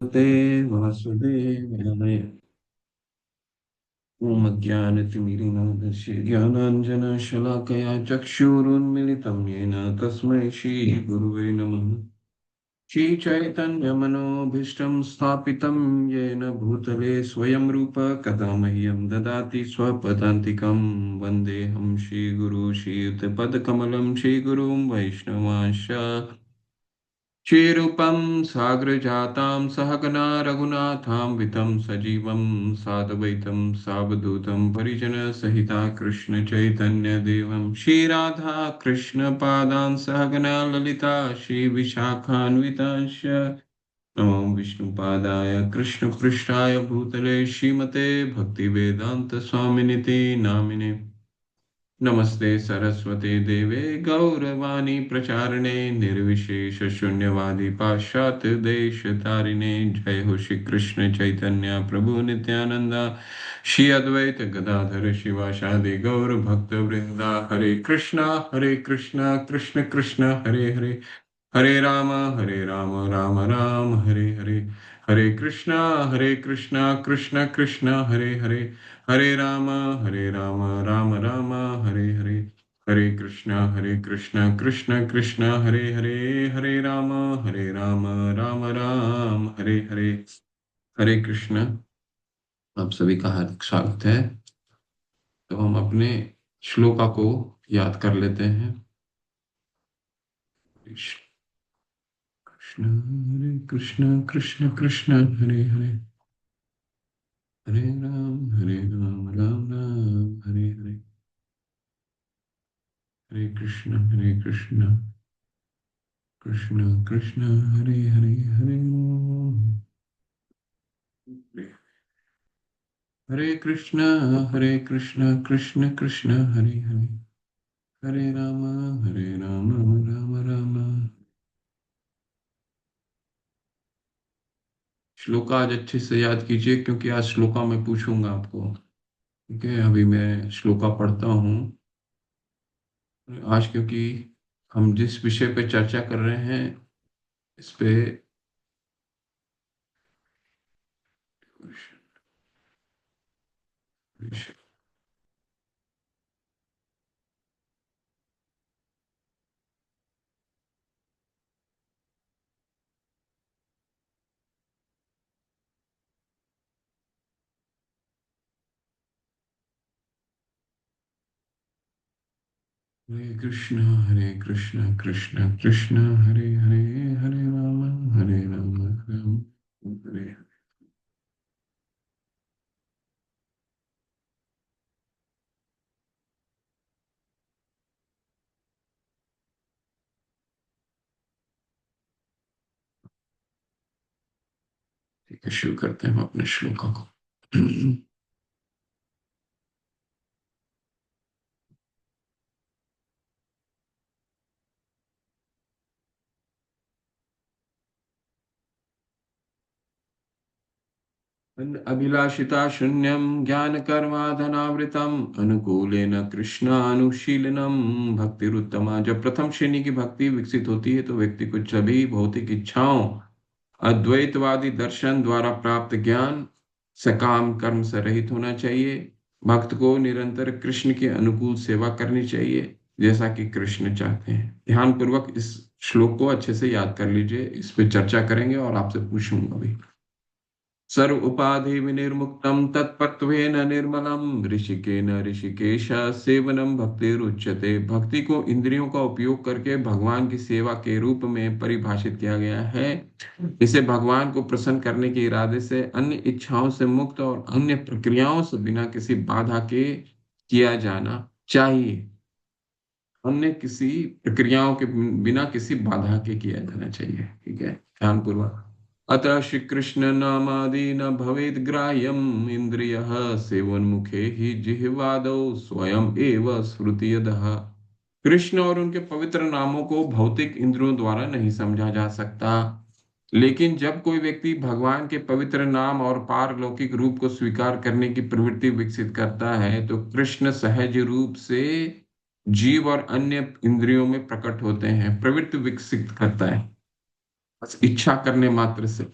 ते वासुदेवाय। ॐ अज्ञानतिमिरिनादस्य ज्ञानाञ्जनशलाकया चक्षुरुन्मिलितं येन तस्मै श्रीगुरुवे नमः। श्रीचैतन्यमनोभीष्टं स्थापितं येन भूतले स्वयं रूप कदा मह्यं ददाति स्वपदान्तिकं। वन्देऽहं श्रीगुරු श्रीयुतपदकमलं श्रीगुरुं वैष्णवांश्च श्रीरूपं साग्रजातां सहगना रघुनाथान्वितं सजीवं साद्वैतं सावधूतं परिजनसहिता कृष्णचैतन्यदेवं श्रीराधा कृष्णपादान् सहगना ललिता श्रीविशाखान्वितांश्च नमो विष्णुपादाय कृष्णपृष्ठाय भूतले श्रीमते भक्तिवेदान्तस्वामिनिति नामिने। नमस्ते सरस्वते देवे गौरवाणी प्रचारिणे निर्विशेष शून्यवादी पाश्चात्य देश तारिणे। जय हो श्री कृष्ण चैतन्य प्रभु नित्यानंदा श्री अद्वैत गदाधर शिवासादि गौर भक्त वृंदा। हरे कृष्णा कृष्ण कृष्ण हरे हरे, हरे राम राम राम हरे हरे। हरे कृष्णा कृष्ण कृष्ण हरे हरे, हरे राम राम राम हरे हरे। हरे कृष्णा कृष्ण कृष्ण हरे हरे, हरे राम राम राम हरे हरे। हरे कृष्ण। आप सभी का हार्दिक स्वागत है। तो हम अपने श्लोका को याद कर लेते हैं। हरे कृष्ण कृष्ण कृष्ण हरे हरे, हरे राम राम राम हरे हरे। हरे कृष्ण कृष्ण कृष्ण हरे हरे, हरे राम हरे कृष्ण कृष्ण कृष्ण हरे हरे, हरे राम राम राम। श्लोका आज अच्छे से याद कीजिए, क्योंकि आज श्लोका मैं पूछूंगा आपको। ठीक है, अभी मैं श्लोका पढ़ता हूँ आज, क्योंकि हम जिस विषय पे चर्चा कर रहे हैं इस पे। हरे कृष्ण कृष्ण कृष्ण हरे हरे, हरे राम राम हरे हरे। ठीक है, शुरू करते हैं हम अपने श्लोका को। अभिलाषिता शून्यं ज्ञानकर्माधनावृतम् अनुकूलेन कृष्णानुशीलनम भक्तिरुत्तमा। जब प्रथम श्रेणी की भक्ति विकसित होती है तो व्यक्ति को सभी भौतिक इच्छाओं, अद्वैतवादी दर्शन द्वारा प्राप्त ज्ञान, सकाम कर्म से रहित होना चाहिए। भक्त को निरंतर कृष्ण की अनुकूल सेवा करनी चाहिए, जैसा कि कृष्ण चाहते हैं। ध्यान पूर्वक इस श्लोक को अच्छे से याद कर लीजिए, इस पे चर्चा करेंगे और आपसे पूछूंगा भी। सर्व उपाधि विनिर्मुक्तम तत्पत्वेन निर्मलम ऋषिकेन ऋषिकेश सेवनम भक्तिरुच्यते। भक्ति को इंद्रियों का उपयोग करके भगवान की सेवा के रूप में परिभाषित किया गया है। इसे भगवान को प्रसन्न करने के इरादे से अन्य इच्छाओं से मुक्त और अन्य प्रक्रियाओं से बिना किसी बाधा के किया जाना चाहिए। अन्य किसी प्रक्रियाओं के बिना किसी बाधा के किया जाना चाहिए। ठीक है, ध्यान पूर्वक। अतः श्री कृष्ण नामादि न भवेद ग्राह्यम इंद्रिय सेवन मुखे ही जिह्वादौ स्वयं एव श्रुतियदः। कृष्ण और उनके पवित्र नामों को भौतिक इंद्रियों द्वारा नहीं समझा जा सकता, लेकिन जब कोई व्यक्ति भगवान के पवित्र नाम और पारलौकिक रूप को स्वीकार करने की प्रवृत्ति विकसित करता है तो कृष्ण सहज रूप से जीव और अन्य इंद्रियों में प्रकट होते हैं। प्रवृत्ति विकसित करता है बस इच्छा करने मात्र से।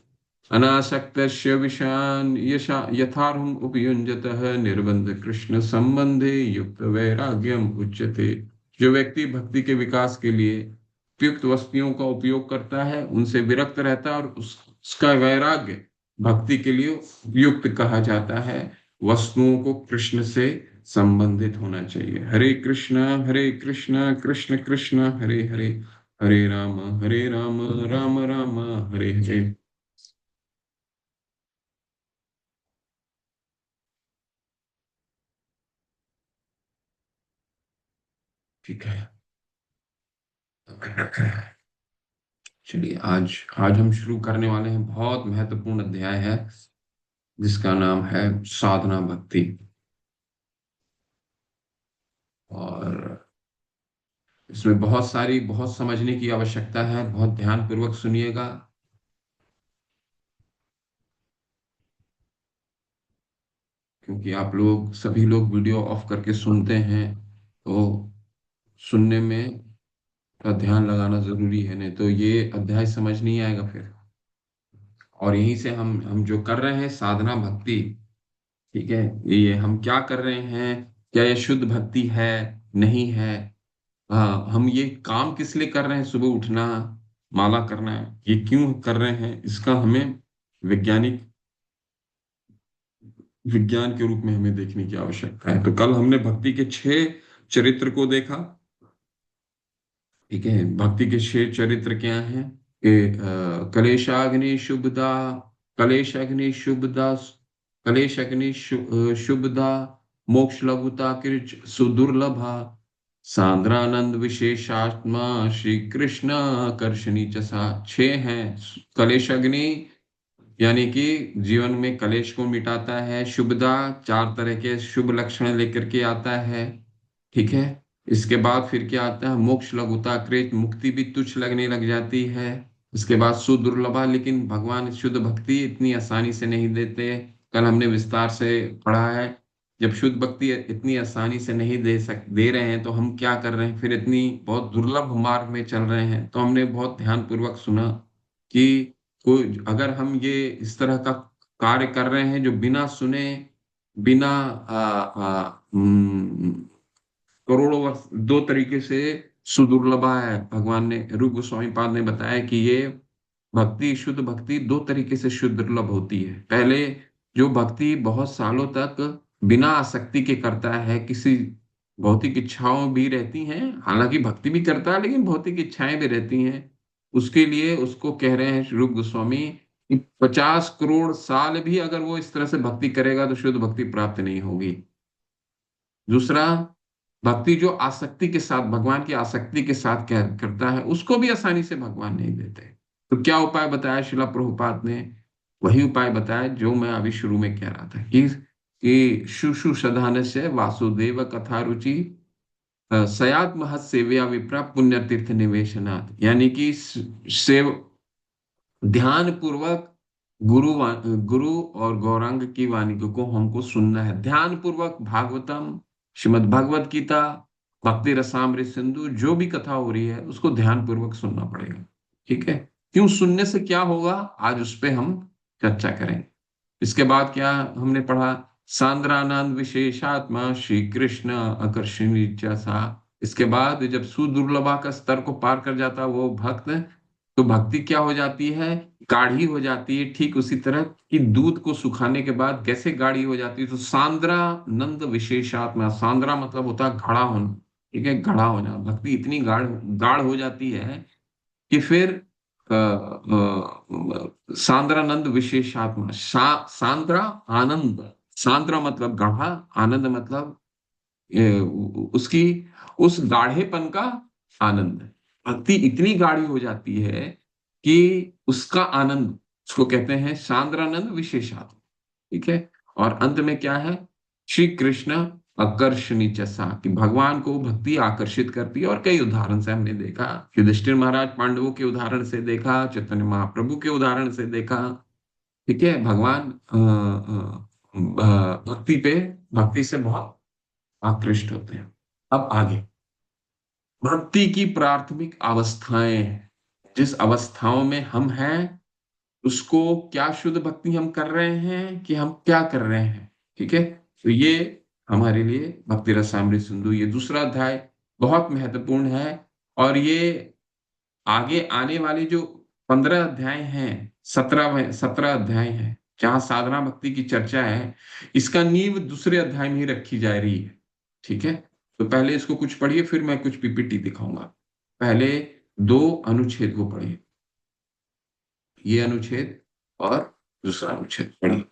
अनासक्तस्य विषयान् यथार्हम् उपयुञ्जतः निर्बंध कृष्ण संबंधे युक्त वैराग्यम उच्यते। जो व्यक्ति भक्ति के विकास के लिए उपयुक्त वस्तुओं का उपयोग करता है, उनसे विरक्त रहता है, और उसका वैराग्य भक्ति के लिए उपयुक्त कहा जाता है। वस्तुओं को कृष्ण से संबंधित होना चाहिए। हरे कृष्ण कृष्ण कृष्ण हरे हरे, हरे राम राम राम हरे हरे। ठीक है। चलिए, आज आज हम शुरू करने वाले हैं, बहुत महत्वपूर्ण अध्याय है जिसका नाम है साधना भक्ति। और इसमें बहुत समझने की आवश्यकता है। बहुत ध्यान पूर्वक सुनिएगा। क्योंकि आप लोग सभी लोग वीडियो ऑफ करके सुनते हैं, तो सुनने में का ध्यान लगाना जरूरी है, नहीं तो ये अध्याय समझ नहीं आएगा फिर। और यहीं से हम जो कर रहे हैं साधना भक्ति, ठीक है, ये हम क्या कर रहे हैं, क्या ये शुद्ध भक्ति है, नहीं है। हाँ, हम ये काम किस लिए कर रहे हैं, सुबह उठना, माला करना, ये क्यों कर रहे हैं, इसका हमें वैज्ञानिक विज्ञान के रूप में हमें देखने की आवश्यकता है। तो कल हमने भक्ति के 6 चरित्र को देखा। ठीक है, भक्ति के 6 चरित्र क्या हैं कि कलेशाग्नि शुभदा, कलेशाग्नि शुभदा, कलेशाग्नि शुभदा, मोक्ष लघुता कृच सुदुर्लभा, सांद्रानंद विशेषात्मा श्री कृष्ण आकर्षणी चसा। 6 हैं। कलेशाग्नि यानी कि जीवन में कलेश को मिटाता है। शुभदा, 4 तरह के शुभ लक्षण लेकर के आता है। ठीक है। इसके बाद फिर क्या आता है, मोक्ष लघुता कृत, मुक्ति भी तुच्छ लगने लग जाती है। इसके बाद सुदुर्लभा, लेकिन भगवान शुद्ध भक्ति इतनी आसानी से नहीं देते। कल हमने विस्तार से पढ़ा है। जब शुद्ध भक्ति इतनी आसानी से नहीं दे रहे हैं, तो हम क्या कर रहे हैं फिर, इतनी बहुत दुर्लभ मार्ग में चल रहे हैं। तो हमने बहुत ध्यान पूर्वक सुना कि कोई अगर हम ये इस तरह का कार्य कर रहे हैं जो बिना सुने, बिना करोड़ों वर्ष, 2 तरीके से सुदुर्लभा है। भगवान ने, रूप गोस्वामी पाद ने बताया कि ये भक्ति, शुद्ध भक्ति 2 तरीके से शुद्ध दुर्लभ होती है। पहले जो भक्ति बहुत सालों तक बिना आसक्ति के करता है, किसी भौतिक इच्छाओं भी रहती हैं, हालांकि भक्ति भी करता है लेकिन भौतिक इच्छाएं भी रहती हैं, उसके लिए उसको कह रहे हैं रूप गोस्वामी कि 50 करोड़ साल भी अगर वो इस तरह से भक्ति करेगा तो शुद्ध भक्ति प्राप्त नहीं होगी। दूसरा, भक्ति जो आसक्ति के साथ, भगवान की आसक्ति के साथ करता है, उसको भी आसानी से भगवान नहीं देते। तो क्या उपाय बताया शिला प्रभुपाद ने? वही उपाय बताया जो मैं अभी शुरू में कह रहा था कि शुशु सधान से वासुदेव कथा रुचि सयात महत सेव्या विप्रा पुण्य तीर्थ निवेशनाथ। यानी कि सेव ध्यान पूर्वक गुरु और गौरांग की वाणी को हमको सुनना है। ध्यान पूर्वक भागवतम, श्रीमद् भगवत गीता, भक्ति रसामृत सिंधु, जो भी कथा हो रही है उसको ध्यान पूर्वक सुनना पड़ेगा। ठीक है। क्यों, सुनने से क्या होगा, आज उस पे हम चर्चा करेंगे। इसके बाद क्या हमने पढ़ा, सांद्रानंद विशेषात्मा श्री कृष्ण आकर्षणी सा। इसके बाद जब सुदुर्लभा का स्तर को पार कर जाता है वो भक्त, तो भक्ति क्या हो जाती है, गाढ़ी हो जाती है। ठीक उसी तरह कि दूध को सुखाने के बाद कैसे गाढ़ी हो जाती है, तो सांद्रा नंद विशेषात्मा, सांद्रा मतलब होता है गाढ़ा होना। ठीक है, गाढ़ा होना, भक्ति इतनी गाढ़ गाढ़ हो जाती है कि फिर सांद्रानंद विशेषात्मा, सांद्रा आनंद, सांद्रा मतलब गाढ़ा, आनंद मतलब उसकी, उस गाढ़ेपन का आनंद। भक्ति इतनी गाढ़ी हो जाती है कि उसका आनंद, उसको कहते हैं सांद्रानंद विशेषात्मा। ठीक है। और अंत में क्या है, श्री कृष्ण आकर्षणी चसा, कि भगवान को भक्ति आकर्षित करती है। और कई उदाहरण से हमने देखा, युधिष्ठिर महाराज पांडवों के उदाहरण से देखा, चैतन्य महाप्रभु के उदाहरण से देखा। ठीक है। भगवान भक्ति पे, भक्ति से बहुत आकृष्ट होते हैं। अब आगे, भक्ति की प्राथमिक अवस्थाएं, जिस अवस्थाओं में हम हैं उसको क्या शुद्ध भक्ति हम कर रहे हैं कि हम क्या कर रहे हैं। ठीक है, तो ये हमारे लिए भक्ति रसामृत सिंधु ये दूसरा अध्याय बहुत महत्वपूर्ण है। और ये आगे आने वाले जो 15 अध्याय हैं, 17 अध्याय हैं, जहां साधना भक्ति की चर्चा है, इसका नींव दूसरे अध्याय में ही रखी जा रही है। ठीक है, तो पहले इसको कुछ पढ़िए, फिर मैं कुछ पीपीटी दिखाऊंगा। पहले दो अनुच्छेद को पढ़िए, ये अनुच्छेद और दूसरा अनुच्छेद पढ़िए।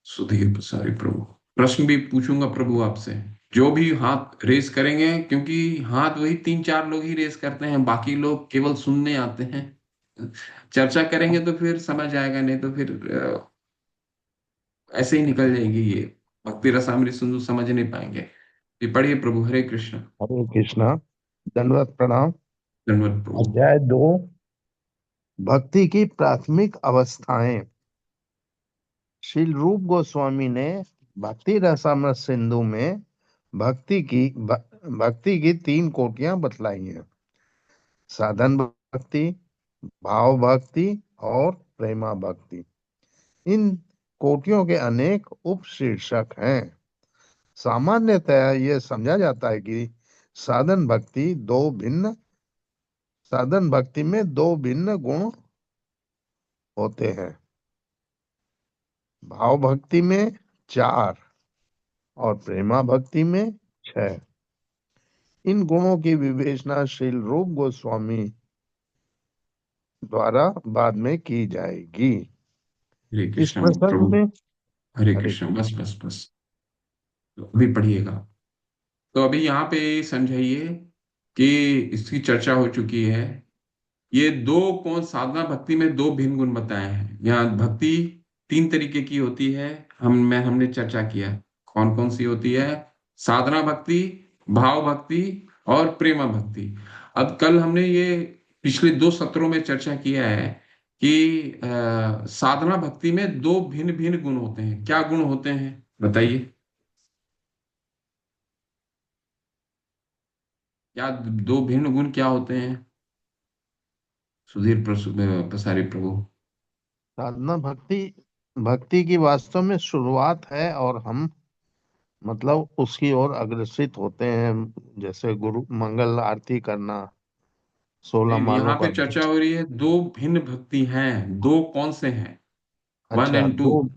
सुधीर प्रसारी प्रभु, प्रश्न भी पूछूंगा प्रभु आपसे, जो भी हाथ रेस करेंगे, क्योंकि हाथ वही 3-4 लोग ही रेस करते हैं, बाकी लोग केवल सुनने आते हैं। चर्चा करेंगे तो फिर समझ आएगा, नहीं तो फिर ऐसे ही निकल जाएगी ये भक्ति रसामृत सिंधु, समझ नहीं पाएंगे। ये पढ़िए प्रभु। हरे कृष्ण। हरे कृष्णा। दंडवत प्रणाम। धन्यवाद प्रभु। अध्याय 2, भक्ति की प्राथमिक अवस्थाएं। श्रील रूप गोस्वामी ने भक्ति रसामृत सिंधु में भक्ति की 3 कोटियां बतलाई हैं: साधन भक्ति, भाव भक्ति और प्रेमा भक्ति। इन कोटियों के अनेक उपशीर्षक हैं। सामान्यतः यह समझा जाता है कि साधन भक्ति साधन भक्ति में 2 भिन्न गुण होते हैं, भाव भक्ति में 4 और प्रेमा भक्ति में 6। इन गुणों की विवेचना श्रील रूप गोस्वामी द्वारा बाद में की जाएगी। हरे इस कृष्ण प्रसंग प्रभु। में हरे हरे कृष्ण, कृष्ण। बस बस बस, तो अभी पढ़िएगा। तो अभी यहाँ पे समझाइए कि इसकी चर्चा हो चुकी है। ये दो कौन साधना भक्ति में 2 भिन्न गुण बताए हैं। यहाँ भक्ति 3 तरीके की होती है, हमने चर्चा किया। कौन कौन सी होती है? साधना भक्ति, भाव भक्ति और प्रेमा भक्ति। अब कल हमने ये पिछले 2 सत्रों में चर्चा किया है कि साधना भक्ति में 2 भिन्न भिन्न गुण होते हैं। क्या गुण होते हैं बताइए? क्या 2 भिन्न गुण क्या होते हैं? सुधीर प्रसारी प्रभु। साधना भक्ति भक्ति की वास्तव में शुरुआत है और हम मतलब उसकी ओर अग्रसित होते हैं, जैसे गुरु मंगल आरती करना, 16 नहीं, मालों यहाँ का पे चर्चा जप। हो रही है 2 भिन्न भक्ति हैं। 2 कौन से हैं? वन अच्छा, एंड टू। 2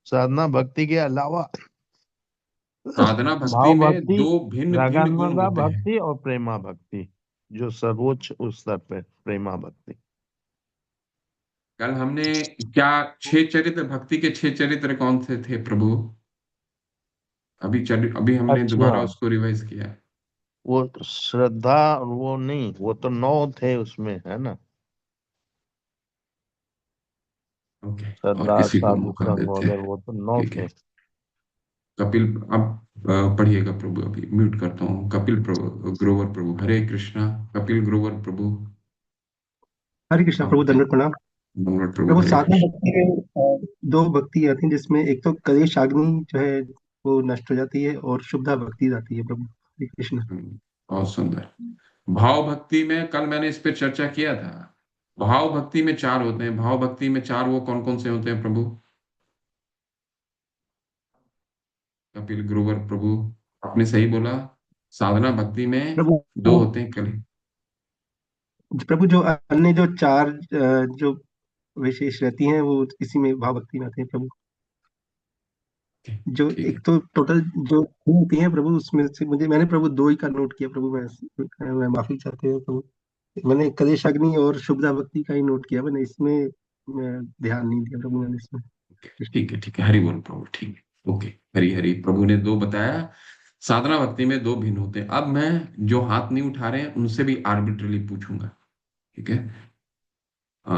साधना भक्ति के अलावा साधना भक्ति भाव में भक्ति, 2 भिन्न भिन्न गुण रागानुगा होते हैं। भक्ति और प्रेमा भक्ति, जो सर्वोच्च उस स्तर पे प्रेमा भक्ति। कल हमने क्या 6 चरित्र, भक्ति के 6 चरित्र कौन से थे प्रभु? अभी हमने अच्छा, दोबारा उसको रिवाइज किया है। वो श्रद्धा, वो नहीं, वो तो 9 थे उसमें, है ना? ओके, और श्रद्धा, इसी को साधु मौका संग देते वगैरह, हैं। वो तो 9 ठीक थे। है, कपिल, अब पढ़िएगा प्रभु। अभी म्यूट करता हूँ। कपिल प्रभु, ग्रोवर प्रभु, हरे कृष्णा। कपिल ग्रोवर प्रभु, हरे कृष्णा आप प्रभु, बताइए। दंडवत प्रणाम। धन्यवाद प्रभु। प्रभु, हरे साधना कृष्ण। भक्ति में दो भक्ति आती हैं, जिसमें एक तो कलेश अग्नि जो है वो नष्ट हो जाती है, और शुभदा भक्ति आती है प्रभु। हरे कृष्णा। बहुत सुंदर। भाव भक्ति में कल मैंने इस पे चर्चा किया था। भाव भक्ति में 4 होते हैं। भाव भक्ति में 4 वो कौन कौन से होते हैं प्रभु? कपिल ग्रोवर प्रभु, आपने सही बोला। साधना भक्ति में प्रभु 2 होते हैं कल। प्रभु, जो अन्य जो चार जो विशेष रहती हैं वो इसी में भाव भक्ति में आते हैं प्रभु। जो ठीक एक है। तो टोटल जो 3 होती हैं प्रभु, उसमें से मैंने प्रभु 2 ही का नोट किया प्रभु। मैं माफी चाहते हैं प्रभु। मैंने कलेश अग्नि और शुभदा भक्ति का ही नोट किया, मैंने इसमें ध्यान नहीं दिया प्रभु, मैंने इसमें। ठीक है, ठीक है, हरि बोल प्रभु। ठीक है, ओके। हरि हरि, प्रभु ने 2 बताया। साधना भक्ति में 2 भिन्न होते हैं। अब मैं जो हाथ नहीं उठा रहे हैं उनसे भी आर्बिट्रली पूछूंगा। ठीक है। अ,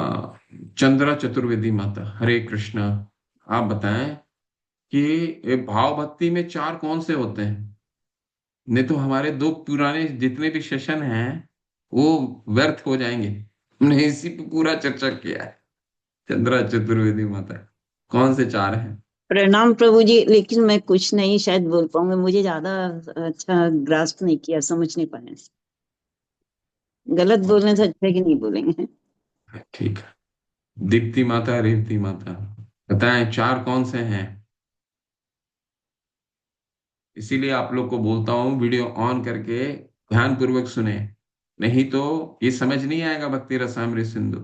चंद्रा चतुर्वेदी माता, हरे कृष्णा। आप बताएं कि ये भाव भक्ति में 4 कौन से होते हैं? नहीं तो हमारे 2 पुराने जितने भी सेशन हैं वो व्यर्थ हो जाएंगे। हमने इसी पे पूरा चर्चा किया है। चंद्रा चतुर्वेदी माता, कौन से 4 हैं? प्रणाम प्रभु जी, लेकिन मैं कुछ नहीं शायद बोल पाऊंगा, मुझे ज्यादा अच्छा ग्रास्प नहीं किया, समझ नहीं पाए। गलत बोलने से अच्छा है कि नहीं बोलेंगे। ठीक है। दीप्ति माता, रेवती माता, बताएं चार कौन से हैं? इसीलिए आप लोग को बोलता हूँ वीडियो ऑन करके ध्यान पूर्वक सुने, नहीं तो ये समझ नहीं आएगा भक्ति रसामृत सिंधु।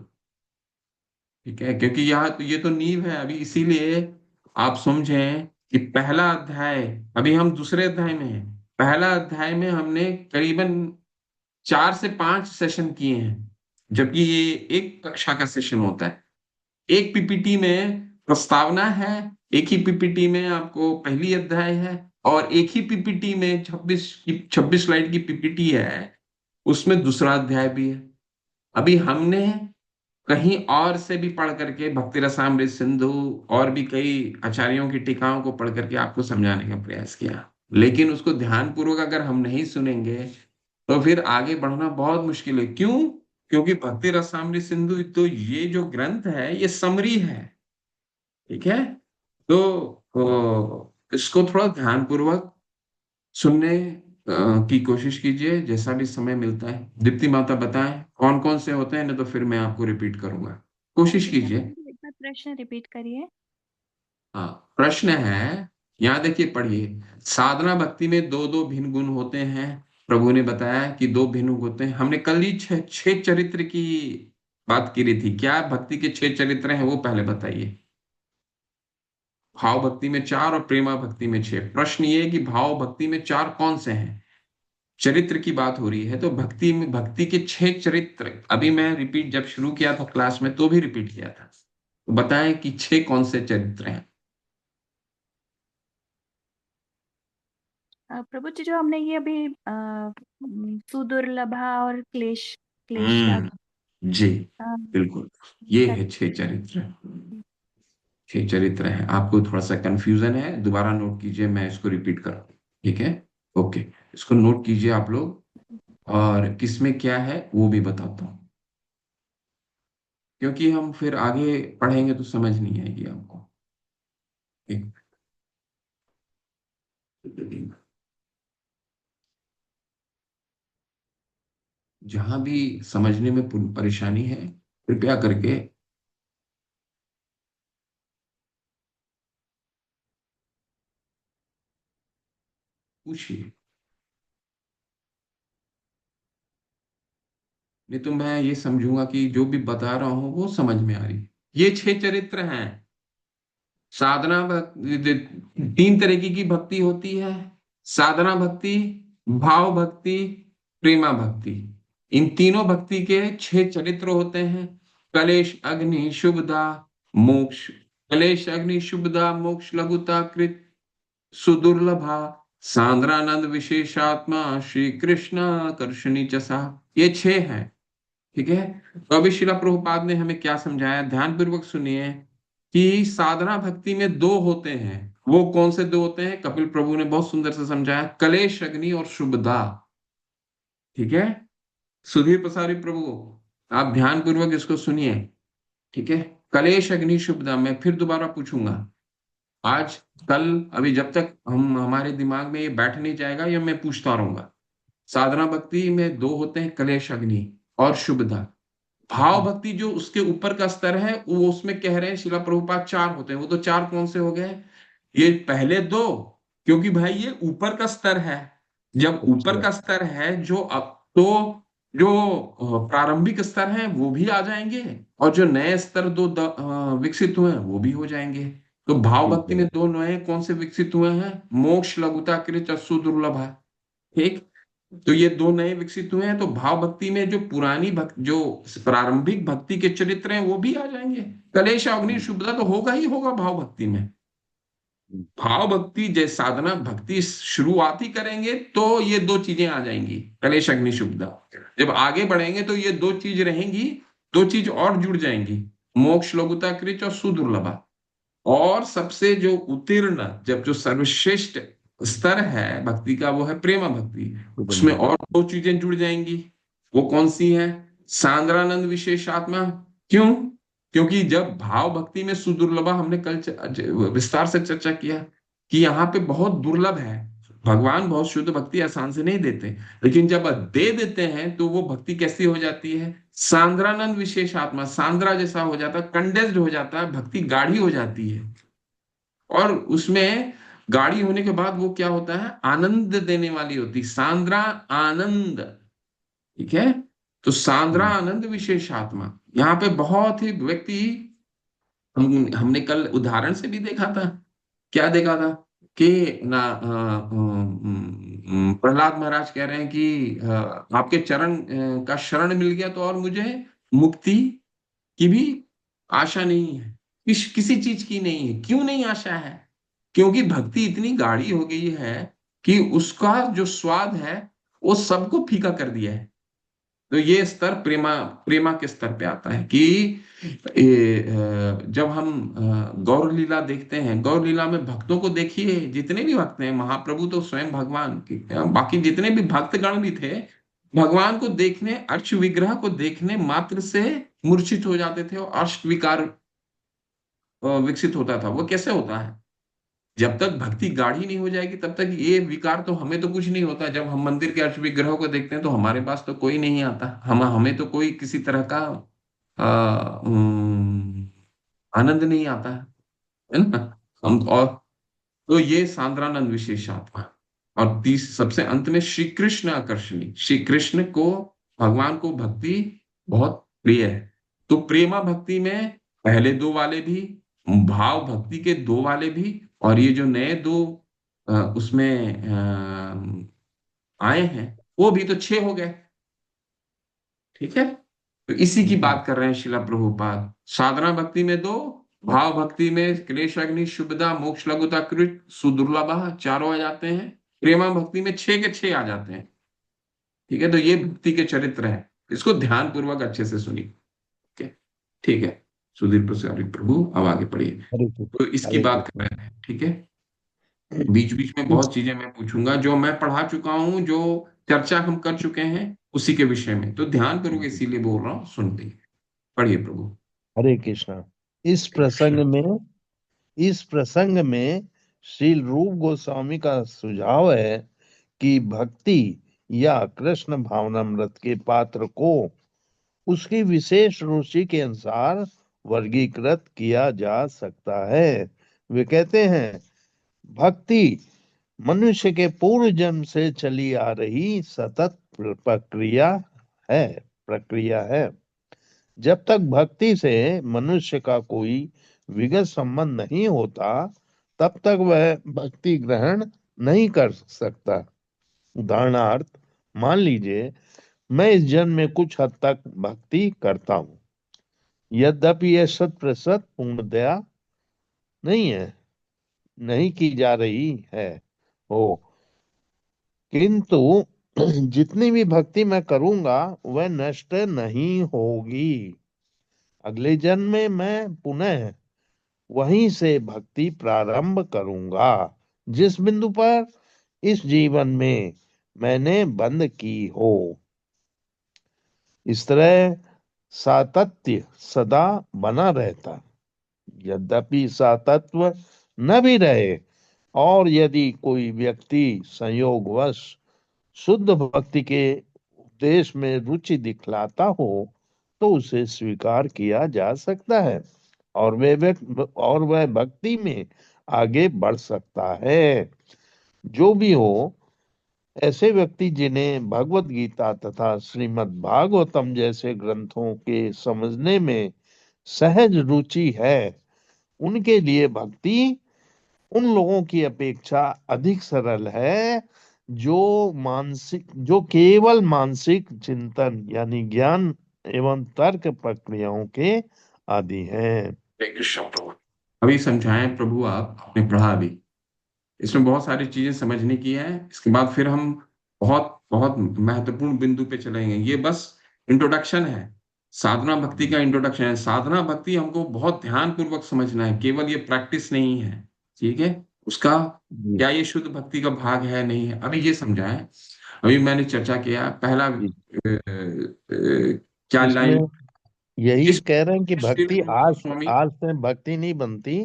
ठीक है, क्योंकि यहाँ तो ये तो नींव है अभी, इसीलिए आप समझें कि पहला अध्याय, अभी हम दूसरे अध्याय में हैं। पहला अध्याय में हमने करीबन 4 से 5 सेशन किए हैं, जबकि ये एक कक्षा का सेशन होता है। एक पीपीटी में प्रस्तावना है, एक ही पीपीटी में आपको पहली अध्याय है, और एक ही पीपीटी में 26 स्लाइड की पीपीटी है, उसमें दूसरा अध्याय भी है। अभी हमने कहीं और से भी पढ़ करके भक्ति रसामृत सिंधु और भी कई आचार्यों की टीकाओं को पढ़ करके आपको समझाने का प्रयास किया, लेकिन उसको ध्यान पूर्वक अगर हम नहीं सुनेंगे तो फिर आगे बढ़ना बहुत मुश्किल है। क्यों? क्योंकि भक्ति रसामृत सिंधु तो ये जो ग्रंथ है ये समरी है। ठीक है, तो इसको थोड़ा ध्यान पूर्वक सुनने की कोशिश कीजिए जैसा भी समय मिलता है। दीप्ति माता बताएं कौन कौन से होते हैं, नहीं तो फिर मैं आपको रिपीट करूंगा, कोशिश कीजिए। एक बार प्रश्न रिपीट करिए। हाँ, प्रश्न है, यहाँ देखिए पढ़िए। साधना भक्ति में दो दो भिन्न गुण होते हैं। प्रभु ने बताया कि दो भिन्न गुण होते हैं। हमने कल ही छह चरित्र की बात की रही थी। क्या भक्ति के 6 चरित्र हैं वो पहले बताइए। भाव भक्ति में 4 और प्रेमा भक्ति में 6। प्रश्न ये है कि भाव भक्ति में 4 कौन से हैं? चरित्र की बात हो रही है तो भक्ति में भक्ति के 6 चरित्र, अभी मैं रिपीट जब शुरू किया था क्लास में तो भी रिपीट किया था, तो बताएं कि 6 कौन से चरित्र हैं। प्रभु जी, जो हमने ये अभी सुदुर्लभा और क्लेश जी बिल्कुल, ये है 6 चरित्र। 6 चरित्र है। आपको थोड़ा सा कंफ्यूजन है, दोबारा नोट कीजिए, मैं इसको रिपीट कर रहा हूँ। ठीक है, ओके, इसको नोट कीजिए आप लोग, और किसमें क्या है वो भी बताता हूँ, क्योंकि हम फिर आगे पढ़ेंगे तो समझ नहीं आएगी आपको। एक जहां भी समझने में परेशानी है कृपया करके पूछिए, नहीं तो मैं ये समझूंगा कि जो भी बता रहा हूं वो समझ में आ रही है। ये 6 चरित्र हैं। साधना भक्ति, 3 तरीके की भक्ति होती है। साधना भक्ति, भाव भक्ति, प्रेमा भक्ति। इन तीनों भक्ति के 6 चरित्र होते हैं। कलेश अग्नि शुभदा मोक्ष, कलेश अग्नि शुभदा मोक्ष लघुता कृत सुदुर्लभा सांद्रानंद विशेषात्मा श्री कृष्ण कर्षणी चसा। ये 6 हैं। ठीक है, तो अभी शिला प्रभुपाद ने हमें क्या समझाया, ध्यान पूर्वक सुनिए कि साधना भक्ति में 2 होते हैं। वो कौन से 2 होते हैं? कपिल प्रभु ने बहुत सुंदर से समझाया, कलेश अग्नि और शुभदा। ठीक है, सुधीर प्रसारी प्रभु आप ध्यान पूर्वक इसको सुनिए। ठीक है, कलेश अग्नि शुभदा, मैं फिर दोबारा पूछूंगा आज कल, अभी जब तक हम हमारे दिमाग में ये बैठ नहीं जाएगा ये मैं पूछता रहूंगा। साधना भक्ति में 2 होते हैं, कलेश अग्नि और शुभदा। भाव भक्ति जो उसके ऊपर का स्तर है वो उसमें कह रहे हैं शिला प्रभुपाद 4 होते हैं। वो तो 4 कौन से हो गए? ये पहले 2, क्योंकि भाई ये ऊपर का स्तर है। जब ऊपर का स्तर है जो अब तो जो प्रारंभिक स्तर है वो भी आ जाएंगे, और जो नए स्तर 2 विकसित हुए हैं वो भी हो जाएंगे। तो भाव भक्ति में 2 नए कौन से विकसित हुए हैं? मोक्ष लघुता कृत अश्रु दुर्लभ है। ठीक, तो ये 2 नए विकसित हुए हैं। तो भाव भक्ति में जो पुरानी भक्ति, जो प्रारंभिक भक्ति के चरित्र हैं वो भी आ जाएंगे। कलेश अग्नि शुभदा तो होगा ही होगा भाव भक्ति में। भाव भक्ति जैसे साधना भक्ति शुरुआती करेंगे तो ये 2 चीजें आ जाएंगी, कलेश अग्नि शुभदा। जब आगे बढ़ेंगे तो ये 2 चीज रहेंगी, 2 चीज और जुड़ जाएंगी, मोक्ष लघुता कृच और सुदुर्लभा। और सबसे जो उत्तीर्ण, जब जो सर्वश्रेष्ठ स्तर है भक्ति का वो है प्रेमा भक्ति, उसमें और 2 चीजें जुड़ जाएंगी। वो कौन सी है? सांद्रानंद विशेषात्मा। क्यों? क्योंकि जब भाव भक्ति में सुदुर्लभा, हमने कल विस्तार से चर्चा किया कि यहाँ पे बहुत दुर्लभ है, भगवान बहुत शुद्ध भक्ति आसान से नहीं देते, लेकिन जब दे देते हैं तो वो भक्ति कैसी हो जाती है, सांद्रानंद विशेष आत्मा, सांद्रा जैसा हो जाता है, कंडेंस्ड हो जाता है, भक्ति गाढ़ी हो जाती है। और उसमें गाढ़ी होने के बाद वो क्या होता है, आनंद देने वाली होती, सांद्रा आनंद। ठीक है, तो सांद्रा आनंद विशेष आत्मा, यहाँ पे बहुत ही व्यक्ति, हमने कल उदाहरण से भी देखा था, क्या देखा था कि ना प्रहलाद महाराज कह रहे हैं कि आपके चरण का शरण मिल गया तो और मुझे मुक्ति की भी आशा नहीं है, किसी चीज की नहीं है। क्यों नहीं आशा है? क्योंकि भक्ति इतनी गाढ़ी हो गई है कि उसका जो स्वाद है वो सबको फीका कर दिया है। तो ये स्तर प्रेमा प्रेमा के स्तर पे आता है कि जब हम गौर लीला देखते हैं, गौर लीला में भक्तों को देखिए, जितने भी भक्त हैं, महाप्रभु तो स्वयं भगवान की, बाकी जितने भी भक्तगण भी थे, भगवान को देखने, अर्श विग्रह को देखने मात्र से मूर्छित हो जाते थे और अर्श विकार विकसित होता था। वो कैसे होता है? जब तक भक्ति गाढ़ी नहीं हो जाएगी तब तक ये विकार तो हमें तो कुछ नहीं होता। जब हम मंदिर के अर्श विग्रहों को देखते हैं तो हमारे पास तो कोई नहीं आता, हमें तो कोई किसी तरह का आनंद नहीं आता है ना। हम और तो ये सांद्रानंद विशेष आत्मा। और सबसे अंत में श्री कृष्ण आकर्षणी, श्री कृष्ण को, भगवान को भक्ति बहुत प्रिय है। तो प्रेमा भक्ति में पहले दो वाले भी, भाव भक्ति के दो वाले भी, और ये जो नए दो उसमें आए हैं वो भी तो 6 हो गए। ठीक है, तो इसी की बात कर रहे हैं शिला प्रभुपाद। साधना भक्ति में 2, भाव भक्ति में क्लेश अग्नि शुभदा मोक्ष लघुता कृत सुदुर्लभ, चारों आ जाते हैं। प्रेमा भक्ति में 6 के 6 आ जाते हैं। ठीक है, तो ये भक्ति के चरित्र है, इसको ध्यान पूर्वक अच्छे से सुनिए। ठीक है, सुधीर प्रसारी प्रभु अब आगे पढ़िए। तो इसकी बात कर रहे हैं। ठीक है, बीच बीच में बहुत चीजें मैं पूछूंगा जो मैं पढ़ा चुका हूं, जो चर्चा हम कर चुके हैं उसी के विषय में, तो ध्यान करोगे इसीलिए बोल रहा हूँ, सुनते पढ़िए प्रभु। हरे कृष्णा। इस प्रसंग में श्री रूप गोस्वामी का सुझाव है कि भक्ति या कृष्ण भावनामृत के पात्र को उसकी विशेष रुचि के अनुसार वर्गीकृत किया जा सकता है। वे कहते हैं, भक्ति मनुष्य के पूर्व जन्म से चली आ रही सतत प्रक्रिया है। जब तक भक्ति से मनुष्य का कोई विगत संबंध नहीं होता तब तक वह भक्ति ग्रहण नहीं कर सकता। उदाहरणार्थ, मान लीजिए मैं इस जन्म में कुछ हद तक भक्ति करता हूँ, यद्यपि यह 100% पूर्णतया नहीं की जा रही है हो, किंतु जितनी भी भक्ति मैं करूंगा वह नष्ट नहीं होगी। अगले जन्म में मैं पुनः वहीं से भक्ति प्रारंभ करूंगा जिस बिंदु पर इस जीवन में मैंने बंद की हो। इस तरह सातत्य सदा बना रहता। यद्यपि सातत्व न भी रहे और यदि कोई व्यक्ति संयोगवश शुद्ध भक्ति के उपदेश में रुचि दिखलाता हो तो उसे स्वीकार किया जा सकता है और वह भक्ति में आगे बढ़ सकता है। जो भी हो, ऐसे व्यक्ति जिन्हें भगवत गीता तथा श्रीमद् भागवतम जैसे ग्रंथों के समझने में सहज रुचि है, उनके लिए भक्ति उन लोगों की अपेक्षा अधिक सरल है जो केवल मानसिक चिंतन यानी ज्ञान एवं तर्क प्रक्रियाओं के आदि हैं। प्रभु अभी समझाएं प्रभु, आपने पढ़ा अभी, इसमें बहुत सारी चीजें समझने की है। इसके बाद फिर हम बहुत बहुत महत्वपूर्ण बिंदु पे चलेंगे। ये बस इंट्रोडक्शन है, साधना भक्ति का इंट्रोडक्शन है। साधना भक्ति हमको बहुत ध्यान पूर्वक समझना है, केवल ये प्रैक्टिस नहीं है। ठीक है, उसका क्या ये शुद्ध भक्ति का भाग है नहीं है, अभी ये समझा है। अभी मैंने चर्चा किया पहला क्या लाइन, यही इस कह रहे हैं कि भक्ति आज स्वामी आज से भक्ति नहीं बनती,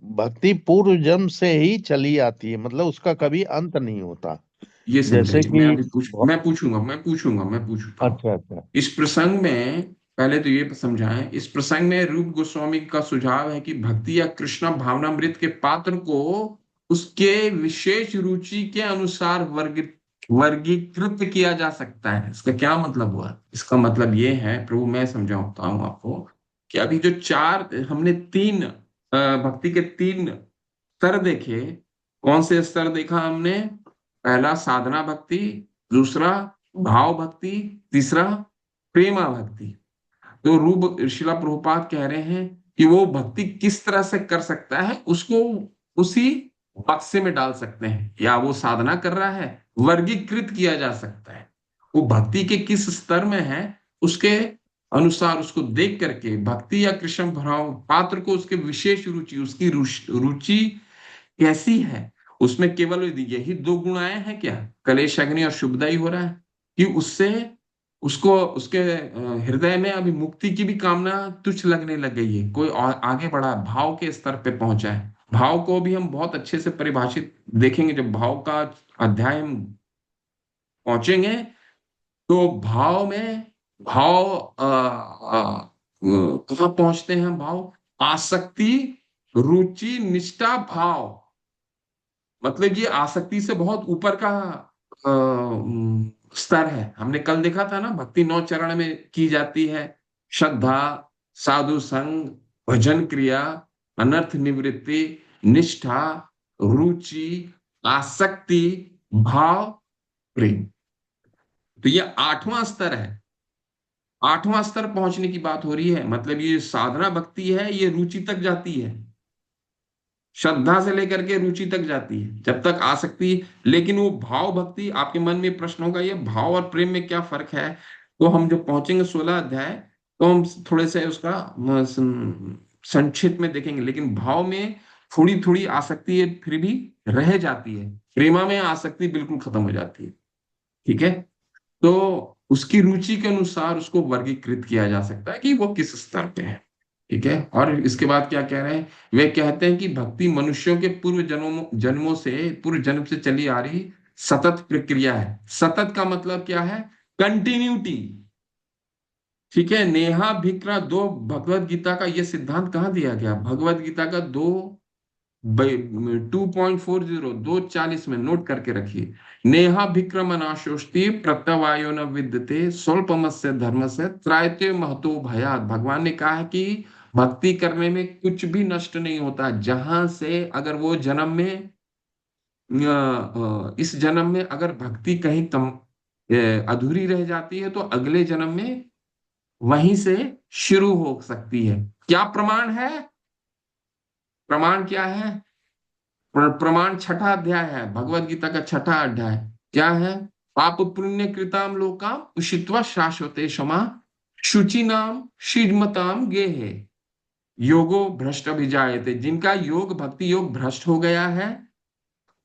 भक्ति पूर्व जन्म से ही चली आती है, मतलब उसका कभी अंत नहीं होता। ये जैसे समझाइए। कि मैं पूछता हूँ। अच्छा अच्छा। इस प्रसंग में पहले तो ये समझाएं, इस प्रसंग में रूप गोस्वामी का सुझाव है कि भक्ति या कृष्ण भावनामृत के पात्र को उसके विशेष रुचि के अनुसार वर्गीकृत किया जा सकता है। इसका क्या मतलब हुआ? इसका मतलब ये है, प्रभु मैं समझाता हूँ आपको, कि अभी जो चार हमने तीन भक्ति के तीन स्तर देखे। कौन से स्तर देखा हमने? पहला साधना भक्ति, दूसरा भाव भक्ति, तीसरा प्रेमा भक्ति। तो रूप शिला प्रभुपाद कह रहे हैं कि वो भक्ति किस तरह से कर सकता है, उसको उसी बक्से में डाल सकते हैं, या वो साधना कर रहा है, वर्गीकृत किया जा सकता है। वो भक्ति के किस स्तर में है, उसके अनुसार उसको देख करके भक्ति या कृष्ण भाव पात्र को उसके विशेष रुचि, उसकी रुचि कैसी है, उसमें केवल यही दो गुण आए हैं क्या? कलेश अग्नि और शुभदायी हो रहा है कि उससे उसको उसके हृदय में अभी मुक्ति की भी कामना तुच्छ लगने लग गई है, कोई और आगे बढ़ा भाव के स्तर पे पहुंचा है। भाव को भी हम बहुत अच्छे से परिभाषित देखेंगे जब भाव का अध्याय हम पहुंचेंगे। तो भाव में भाव कहाँ पहुंचते हैं भाव? आसक्ति, रुचि, निष्ठा, भाव। मतलब ये आसक्ति से बहुत ऊपर का स्तर है। हमने कल देखा था ना, भक्ति 9 चरण में की जाती है। श्रद्धा, साधु संग, भजन क्रिया, अनर्थ निवृत्ति, निष्ठा, रुचि, आसक्ति, भाव, प्रेम। तो ये 8वां स्तर है। 8वां स्तर पहुंचने की बात हो रही है। मतलब ये साधना भक्ति है, ये रुचि तक जाती है, श्रद्धा से लेकर के रुचि तक जाती है, जब तक आसक्ति। लेकिन वो भाव भक्ति, आपके मन में प्रश्न होगा ये भाव और प्रेम में क्या फर्क है? तो हम जब पहुंचेंगे 16 अध्याय, तो हम थोड़े से उसका संक्षिप्त में देखेंगे। लेकिन भाव में थोड़ी थोड़ी आसक्ति फिर भी रह जाती है, प्रेमा में आसक्ति बिल्कुल खत्म हो जाती है। ठीक है। तो उसकी रुचि के अनुसार उसको वर्गीकृत किया जा सकता है कि वो किस स्तर पे है। ठीक है। और इसके बाद क्या कह रहे हैं? वे कहते हैं कि भक्ति मनुष्यों के पूर्व जन्म से चली आ रही सतत प्रक्रिया है। सतत का मतलब क्या है? कंटिन्यूटी। ठीक है। नेहा भिक्रा दो, भगवत गीता का ये सिद्धांत कहाँ दिया गया? भगवत गीता का 2:40 में नोट करके रखिए। नेहा विक्रम नाशोस्ति प्रत्यवायो न विद्यते स्वल्पमस्य धर्मस्य त्रायते महतो भयात। भगवान ने कहा है कि भक्ति करने में कुछ भी नष्ट नहीं होता। जहां से अगर वो जन्म में इस जन्म में अगर भक्ति कहीं कम अधूरी रह जाती है, तो अगले जन्म में वहीं से शुरू हो सकती है। क्या प्रमाण है? प्रमाण क्या है? प्रमाण 6ठा अध्याय है, भगवत गीता का 6ठा अध्याय। क्या है? पाप पुण्य कृताम लोकाम उषित्वा शाश्वते क्षमा शुचि नाम शीघ्रमताम गेहे योगो भ्रष्ट अभिजायते। जिनका योग भक्ति योग भ्रष्ट हो गया है,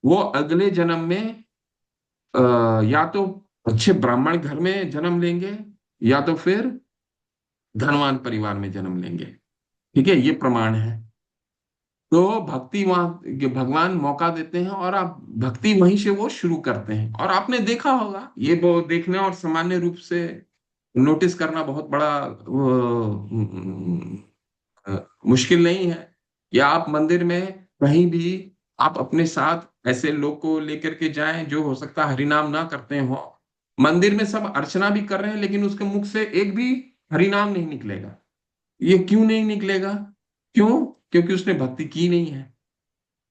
वो अगले जन्म में या तो अच्छे ब्राह्मण घर में जन्म लेंगे, या तो फिर धनवान परिवार में जन्म लेंगे। ठीक है। ये प्रमाण है। तो भक्ति वहां भगवान मौका देते हैं और आप भक्ति वहीं से वो शुरू करते हैं। और आपने देखा होगा, ये वो देखना और सामान्य रूप से नोटिस करना बहुत बड़ा मुश्किल नहीं है। या आप मंदिर में कहीं भी आप अपने साथ ऐसे लोग को लेकर के जाएं जो हो सकता है हरिनाम ना करते हो। मंदिर में सब अर्चना भी कर रहे हैं, लेकिन उसके मुख से एक भी हरिनाम नहीं निकलेगा। ये क्यों नहीं निकलेगा? क्यों? क्योंकि उसने भक्ति की नहीं है।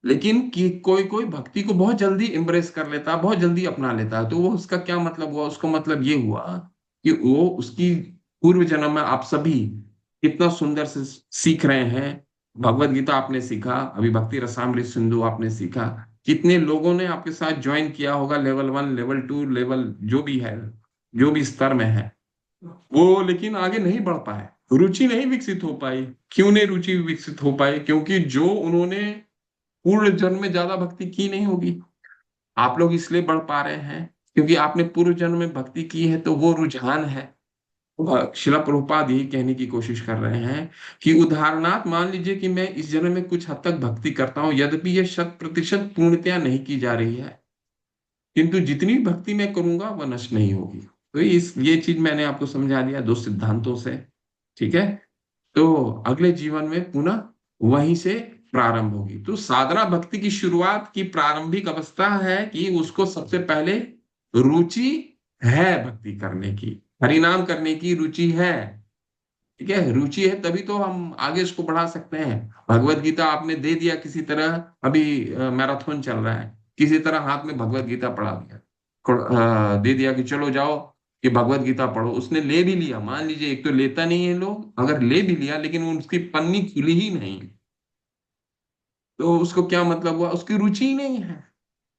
लेकिन कि कोई कोई भक्ति को बहुत जल्दी इम्ब्रेस कर लेता है, बहुत जल्दी अपना लेता है। तो वो उसका क्या मतलब हुआ? उसको मतलब ये हुआ कि वो उसकी पूर्व जन्म में आप सभी कितना सुंदर से सीख रहे हैं। भगवत गीता आपने सीखा, अभी भक्ति रसामृत सिंधु आपने सीखा। कितने लोगों ने आपके साथ ज्वाइन किया होगा, लेवल 1, लेवल 2, लेवल जो भी है, जो भी स्तर में है वो, लेकिन आगे नहीं बढ़ पाए, रुचि नहीं विकसित हो पाई। क्यों नहीं रुचि विकसित हो पाई? क्योंकि जो उन्होंने पूर्व जन्म में ज्यादा भक्ति की नहीं होगी। आप लोग इसलिए बढ़ पा रहे हैं क्योंकि आपने पूर्व जन्म में भक्ति की है, तो वो रुझान है। शिला प्रभुपाद यही कहने की कोशिश कर रहे हैं कि उदाहरणार्थ मान लीजिए कि मैं इस जन्म में कुछ हद तक भक्ति करता हूं, यद्यपि यह 100% पूर्णतया नहीं की जा रही है, किंतु जितनी भक्ति मैं करूंगा वह नष्ट नहीं होगी। तो ये चीज मैंने आपको समझा दिया 2 सिद्धांतों से। ठीक है, तो अगले जीवन में पुनः वहीं से प्रारंभ होगी। तो साधना भक्ति की शुरुआत की प्रारंभिक अवस्था है कि उसको सबसे पहले रुचि है भक्ति करने की, हरिनाम करने की रुचि है। ठीक है, रुचि है तभी तो हम आगे इसको बढ़ा सकते हैं। भगवत गीता आपने दे दिया किसी तरह, अभी मैराथन चल रहा है, किसी तरह हाथ में भगवत गीता पढ़ा दिया, दे दिया कि चलो जाओ कि भगवत गीता पढ़ो, उसने ले भी लिया। मान लीजिए एक तो लेता नहीं है लोग, अगर ले भी लिया लेकिन उसकी पन्नी खुली ही नहीं, तो उसको क्या मतलब हुआ, उसकी रुचि ही नहीं है।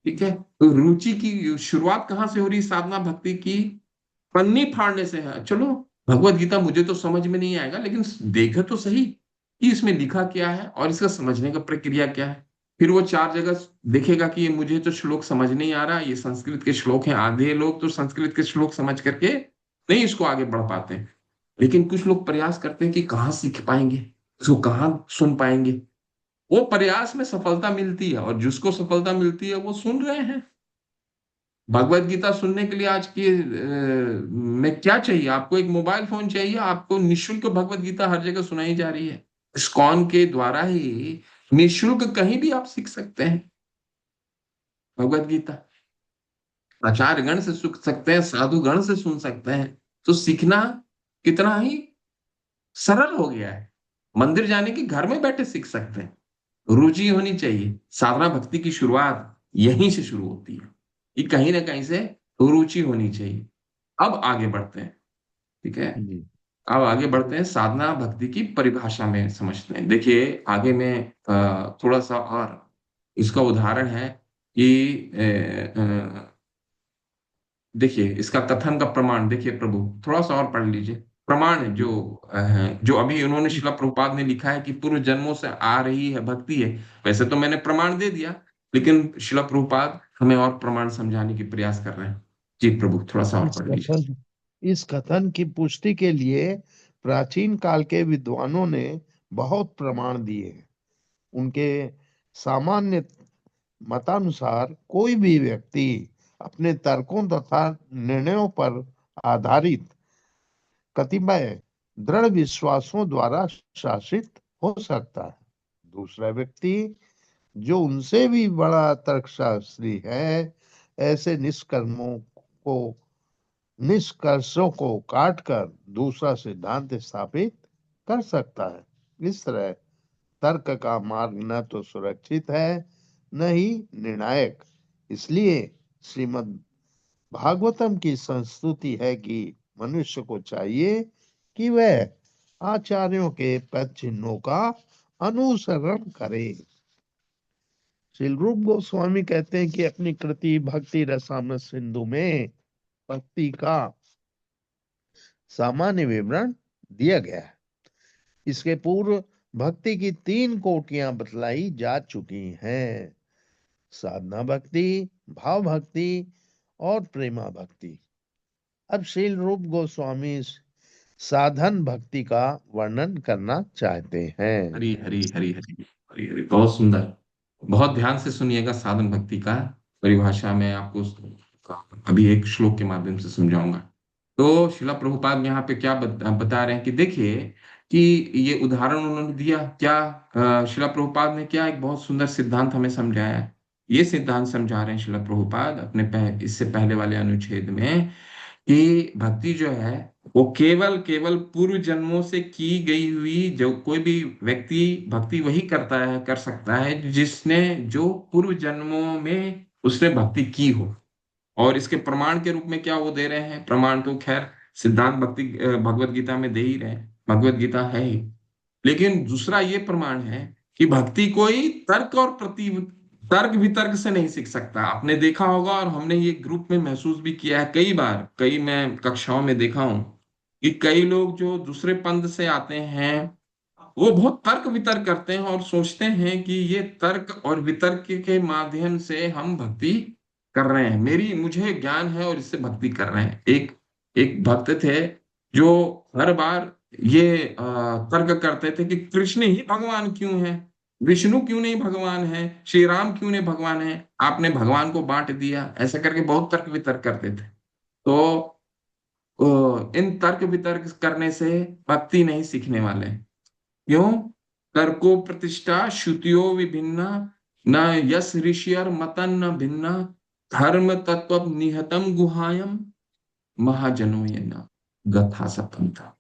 ठीक है, तो रुचि की शुरुआत कहाँ से हो रही, साधना भक्ति की पन्नी फाड़ने से है। चलो भगवत गीता मुझे तो समझ में नहीं आएगा, लेकिन देखो तो सही कि इसमें लिखा क्या है और इसका समझने का प्रक्रिया क्या है। फिर वो 4 जगह देखेगा कि ये मुझे तो श्लोक समझ नहीं आ रहा, ये संस्कृत के श्लोक हैं। आधे लोग तो संस्कृत के श्लोक समझ करके नहीं इसको आगे बढ़ पाते हैं, लेकिन कुछ लोग प्रयास करते हैं कि कहाँ सीख पाएंगे, इसको कहाँ सुन पाएंगे। वो प्रयास में सफलता मिलती है, और जिसको सफलता मिलती है वो सुन रहे हैं। भगवत गीता सुनने के लिए आज की में क्या चाहिए, आपको एक मोबाइल फोन चाहिए, आपको निशुल्क भगवत गीता हर जगह सुनाई जा रही है। इस्कॉन के द्वारा ही निशुल्क कहीं भी आप सीख सकते हैं भगवत गीता। आचार्य गण से सुन सकते हैं, साधु गण से सुन सकते हैं। तो सीखना कितना ही सरल हो गया है। मंदिर जाने की घर में बैठे सीख सकते हैं। रुचि होनी चाहिए। साधना भक्ति की शुरुआत यहीं से शुरू होती है कि कहीं ना कहीं से रुचि होनी चाहिए। अब आगे बढ़ते हैं। ठीक है, जी अब आगे बढ़ते हैं, साधना भक्ति की परिभाषा में समझते हैं। देखिए आगे में थोड़ा सा और इसका उदाहरण है कि देखिए इसका कथन का प्रमाण देखिए, प्रभु थोड़ा सा और पढ़ लीजिए। प्रमाण जो अभी उन्होंने शिला प्रभुपाद ने लिखा है कि पूर्व जन्मों से आ रही है भक्ति है। वैसे तो मैंने प्रमाण दे दिया, लेकिन शिला प्रभुपाद हमें और प्रमाण समझाने की प्रयास कर रहे हैं। जी प्रभु थोड़ा सा और इस पढ़ लीजिए। कथन इस कथन की पुष्टि के लिए प्राचीन काल के विद्वानों ने बहुत प्रमाण दिए हैं। उनके सामान्य मतानुसार कोई भी व्यक्ति अपने तर्कों तथा निर्णयों पर आधारित कतिपय दृढ़ विश्वासों द्वारा शासित हो सकता है। दूसरा व्यक्ति जो उनसे भी बड़ा तर्कशास्त्री है, ऐसे निष्कर्षों को काटकर दूसरा सिद्धांत स्थापित कर सकता है। इस तरह तर्क का मार्ग न तो सुरक्षित है, न ही निर्णायक। इसलिए श्रीमद् भागवतम की संस्तुति है कि मनुष्य को चाहिए कि वह आचार्यों के पद चिन्हों का अनुसरण करे। श्री रूप गोस्वामी कहते हैं कि अपनी कृति भक्ति रसामृत सिंधु में भक्ति का सामान्य विवरण दिया गया है। इसके पूर्व भक्ति की 3 कोटियां बतलाई जा चुकी हैं: साधना भक्ति, भाव भक्ति और प्रेमा भक्ति। अब श्रील रूप गोस्वामी साधन भक्ति का वर्णन करना चाहते हैं। हरी हरी हरी हरी हरी हरी, बहुत सुंदर। बहुत ध्यान से सुनिएगा। साधन भक्ति का परिभाषा मैं आपको अभी एक श्लोक के माध्यम से समझाऊंगा। तो शिला प्रभुपाद यहाँ पे क्या बता रहे हैं कि देखिए कि ये उदाहरण उन्होंने दिया क्या, शिला प्रभुपाद ने क्या एक बहुत सुंदर सिद्धांत हमें समझाया है। ये सिद्धांत समझा रहे हैं शिला प्रभुपाद अपने इससे पहले वाले अनुच्छेद में कि भक्ति जो है वो केवल केवल पूर्व जन्मों से की गई हुई, जो कोई भी व्यक्ति भक्ति वही कर सकता है जिसने जो पूर्व जन्मों में उसने भक्ति की हो। और इसके प्रमाण के रूप में क्या वो दे रहे हैं, प्रमाण तो खैर सिद्धांत भक्ति भगवत गीता में दे ही रहे हैं, भगवत गीता है ही। लेकिन दूसरा ये प्रमाण है कि भक्ति कोई तर्क वितर्क से नहीं सीख सकता। आपने देखा होगा और हमने ये ग्रुप में महसूस भी किया है कई बार, कई मैं कक्षाओं में देखा हूं कि कई लोग जो दूसरे पंथ से आते हैं वो बहुत तर्क वितर्क करते हैं और सोचते हैं कि ये तर्क और वितर्क के माध्यम से हम भक्ति कर रहे हैं, मुझे ज्ञान है और इससे भक्ति कर रहे हैं। एक एक भक्त थे, जो हर बार ये तर्क करते थे कि कृष्ण ही भगवान क्यों है, विष्णु क्यों नहीं भगवान है, श्री राम क्यों नहीं भगवान है, आपने भगवान को बांट दिया, ऐसा करके बहुत तर्क वितर्क करते थे। तो इन तर्क वितर्क करने से भक्ति नहीं सीखने वाले। क्यों? तर्को प्रतिष्ठा श्रुतियो विभिन्ना, न यस ऋषियर मतन न भिन्ना, धर्म तत्व निहतम गुहायम, महाजनो ये न गथा सपंथा।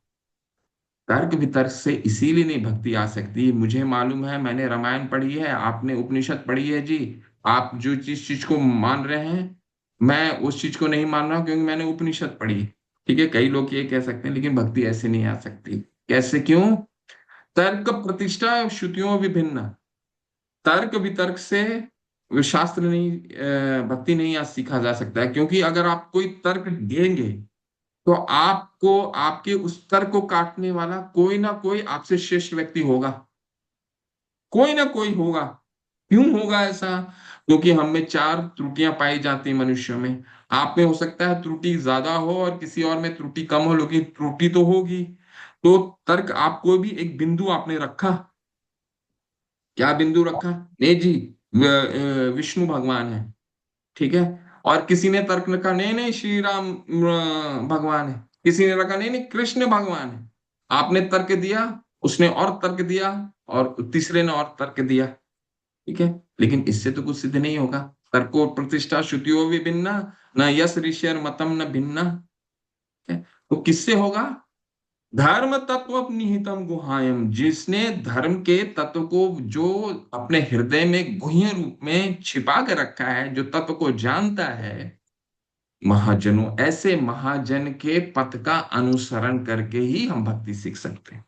तर्क वितर्क से इसीलिए नहीं भक्ति आ सकती। मुझे मालूम है, मैंने रामायण पढ़ी है, आपने उपनिषद पढ़ी है जी, आप जो जिस चीज को मान रहे हैं मैं उस चीज को नहीं मान रहा हूं क्योंकि मैंने उपनिषद पढ़ी। ठीक है, कई लोग ये कह सकते हैं, लेकिन भक्ति ऐसे नहीं आ सकती। कैसे? क्यों? तर्क प्रतिष्ठा श्रुतियों विभिन्न। तर्क वितर्क से शास्त्र नहीं, भक्ति नहीं आ सीखा जा सकता है। क्योंकि अगर आप कोई तर्क देंगे तो आपको आपके उस तर्क को काटने वाला कोई ना कोई आपसे श्रेष्ठ व्यक्ति होगा, कोई ना कोई होगा। क्यों होगा ऐसा? क्योंकि हम में चार त्रुटियां पाई जाती हैं मनुष्यों में। आप में हो सकता है त्रुटि ज्यादा हो और किसी और में त्रुटि कम हो, लेकिन त्रुटि तो होगी। तो तर्क, आपको भी एक बिंदु आपने रखा। क्या बिंदु रखा? नहीं जी, विष्णु भगवान है, ठीक है। और किसी ने तर्क रखा, नहीं नहीं श्री राम भगवान है। किसी ने रखा, नहीं नहीं कृष्ण भगवान है। आपने तर्क दिया, उसने और तर्क दिया, और तीसरे ने और तर्क दिया, ठीक है। लेकिन इससे तो कुछ सिद्ध नहीं होगा। तर्को प्रतिष्ठा श्रुतियो विभिन्ना, न यस ऋषियर मतम न भिन्ना। ठीक है? तो किससे होगा? धर्म तत्व निहितम गुहायम। जिसने धर्म के तत्व को जो अपने हृदय में गुह्य रूप में छिपा कर रखा है, जो तत्व को जानता है, महाजनों, ऐसे महाजन के पथ का अनुसरण करके ही हम भक्ति सीख सकते हैं।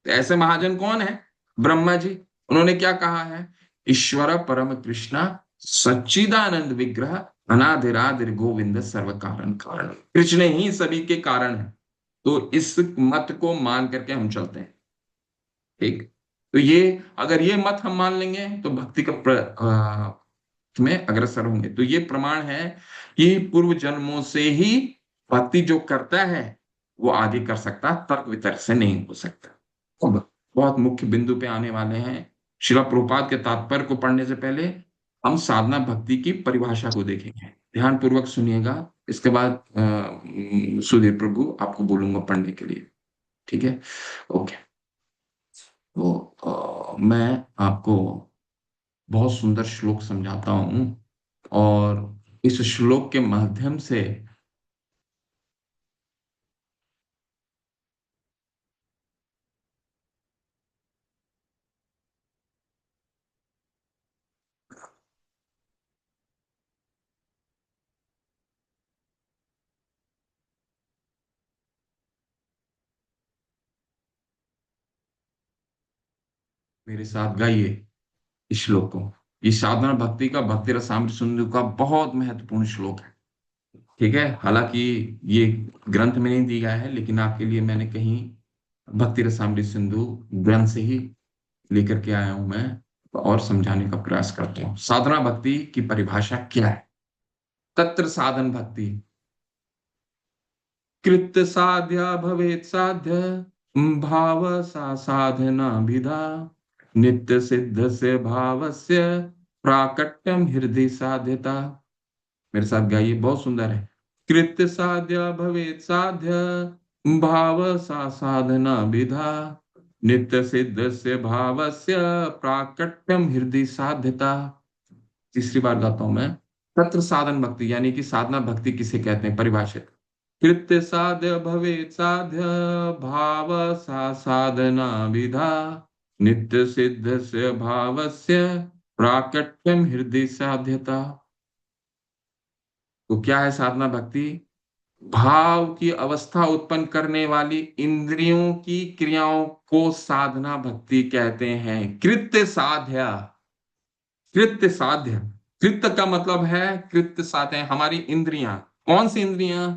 तो ऐसे महाजन कौन है? ब्रह्मा जी। उन्होंने क्या कहा है? ईश्वर परम कृष्णा सच्चिदानंद विग्रह अनादिरादिर गोविंद सर्व कारण कारण। कृष्ण ही सभी के कारण है। तो इस मत को मान करके हम चलते हैं, ठीक। तो ये, अगर ये मत हम मान लेंगे तो भक्ति का में अग्रसर होंगे। तो ये प्रमाण है कि पूर्व जन्मों से ही भक्ति जो करता है वो आगे कर सकता, तर्क वितर्क से नहीं हो सकता। अब बहुत मुख्य बिंदु पे आने वाले हैं। श्रील प्रभुपाद के तात्पर्य को पढ़ने से पहले हम साधना भक्ति की परिभाषा को देखेंगे। ध्यान पूर्वक सुनिएगा। इसके बाद सुधीर प्रभु आपको बोलूंगा पढ़ने के लिए, ठीक है? ओके। तो मैं आपको बहुत सुंदर श्लोक समझाता हूं, और इस श्लोक के माध्यम से मेरे साथ गाइए इस श्लोक को। ये साधना भक्ति का, भक्ति रसामृत सिंधु का बहुत महत्वपूर्ण श्लोक है, ठीक है। हालांकि ये ग्रंथ में नहीं दिया है, लेकिन आपके लिए मैंने कहीं भक्ति रसामृत सिंधु ग्रंथ से ही लेकर के आया हूं मैं, और समझाने का प्रयास करता हूं। साधना भक्ति की परिभाषा क्या है? तत्र साधन भक्ति कृत्य साध्या भवेत साध्य, भाव सा साधना विधा, नित्य सिद्ध से भावस्य प्राकट्यम हृदय साध्यता। मेरे साथ गाइए, बहुत सुंदर है। कृत्य साध्य भवेत साध्य, भाव सा साधना विधा, नित्य सिद्ध से भावस्य प्राकट्यम हृदय साध्यता। तीसरी बार गाता हूं मैं। तत्र साधन भक्ति यानी कि साधना भक्ति किसे कहते हैं? परिभाषित। कृत्य साध्य भवेत साध्य, भाव सा साधना विधा, नित्य सिद्ध से भावस्य प्राकट्यम हृदय साध्यता। तो क्या है साधना भक्ति? भाव की अवस्था उत्पन्न करने वाली इंद्रियों की क्रियाओं को साधना भक्ति कहते हैं। कृत्य साध्य, कृत्य साध्य, कृत्य का मतलब है कृत्य साध्य, हमारी इंद्रियां। कौन सी इंद्रियां?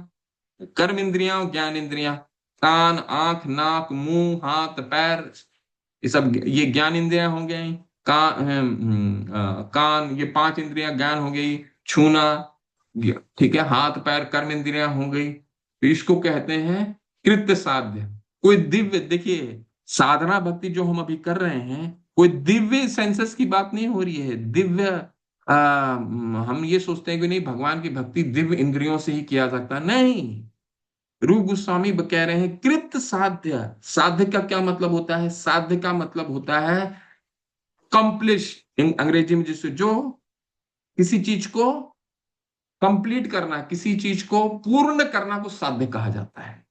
कर्म इंद्रियां और ज्ञान इंद्रियां। कान, आंख, नाक, मुंह, हाथ, पैर, ये सब ये ज्ञान इंद्रियां हो गई। कान, ये पांच इंद्रियां ज्ञान हो गई। छूना, ठीक है। हाथ पैर कर्म इंद्रियां हो गई। तो इसको कहते हैं कृत्य साध्य। कोई दिव्य, देखिए साधना भक्ति जो हम अभी कर रहे हैं, कोई दिव्य सेंसेस की बात नहीं हो रही है। दिव्य हम ये सोचते हैं कि नहीं भगवान की भक्ति दिव्य इंद्रियों से ही किया सकता, नहीं। रूप गोस्वामी कह रहे हैं कृत साध्य। साध्य का क्या मतलब होता है? साध्य का मतलब होता है कंप्लिश, अंग्रेजी में जिससे जो किसी चीज को कंप्लीट करना, किसी चीज को पूर्ण करना को साध्य कहा जाता है।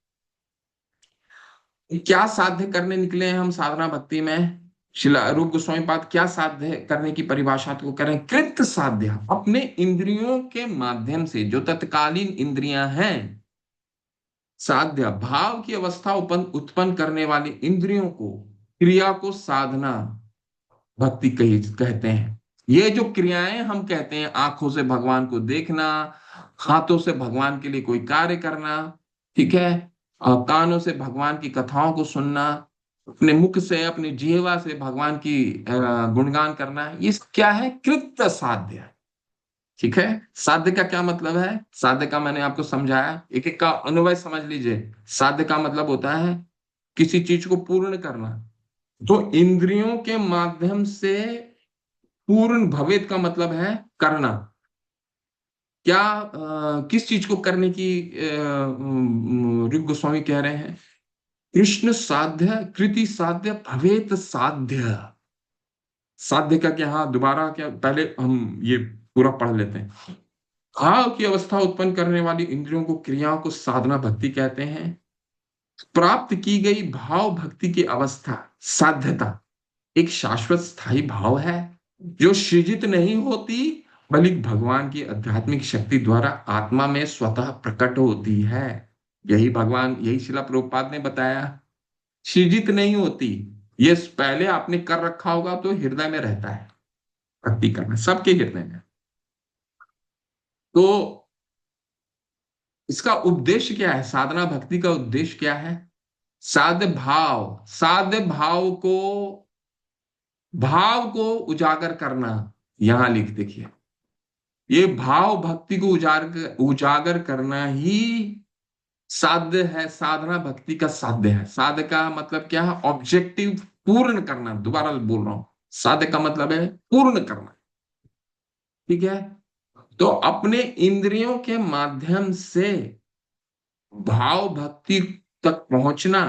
क्या साध्य करने निकले हैं हम साधना भक्ति में? शिला रूप गोस्वामी पाद क्या साध्य करने की परिभाषा को करें? कृत साध्य, अपने इंद्रियों के माध्यम से, जो तत्कालीन इंद्रियां हैं, साध्य भाव की अवस्था उत्पन्न करने वाली इंद्रियों को, क्रिया को साधना भक्ति कहते हैं। ये जो क्रियाएं हम कहते हैं, आंखों से भगवान को देखना, हाथों से भगवान के लिए कोई कार्य करना, ठीक है, और कानों से भगवान की कथाओं को सुनना, अपने मुख से, अपनी जिह्वा से भगवान की गुणगान करना, ये क्या है? कृत साध्य। ठीक है। साध्य का क्या मतलब है? साध्य का मैंने आपको समझाया, एक एक का अनुवय समझ लीजिए। साध्य का मतलब होता है किसी चीज को पूर्ण करना। तो इंद्रियों के माध्यम से पूर्ण भवेत का मतलब है करना। क्या किस चीज को करने की ऋग गोस्वामी कह रहे हैं? कृष्ण साध्य, कृति साध्य, भवेत साध्य। साध्य का क्या, हाँ दोबारा क्या, पहले हम ये पूरा पढ़ लेते हैं। भाव की अवस्था उत्पन्न करने वाली इंद्रियों को, क्रियाओं को साधना भक्ति कहते हैं। प्राप्त की गई भाव भक्ति की अवस्था, साध्यता, एक शाश्वत स्थायी भाव है जो सृजित नहीं होती, बल्कि भगवान की आध्यात्मिक शक्ति द्वारा आत्मा में स्वतः प्रकट होती है। यही भगवान, यही शिला प्रभुपाद ने बताया, सृजित नहीं होती। ये पहले आपने कर रखा होगा तो हृदय में रहता है। भक्ति करना सबके हृदय में। तो इसका उद्देश्य क्या है? साधना भक्ति का उद्देश्य क्या है? साध्य भाव, साध्य भाव को उजागर करना। यहां लिख देखिए, ये भाव भक्ति को उजागर करना ही साध्य है, साधना भक्ति का साध्य है। साध्य का मतलब क्या है? ऑब्जेक्टिव, पूर्ण करना। दोबारा बोल रहा हूं, साध्य का मतलब है पूर्ण करना। ठीक है। तो अपने इंद्रियों के माध्यम से भाव भक्ति तक पहुंचना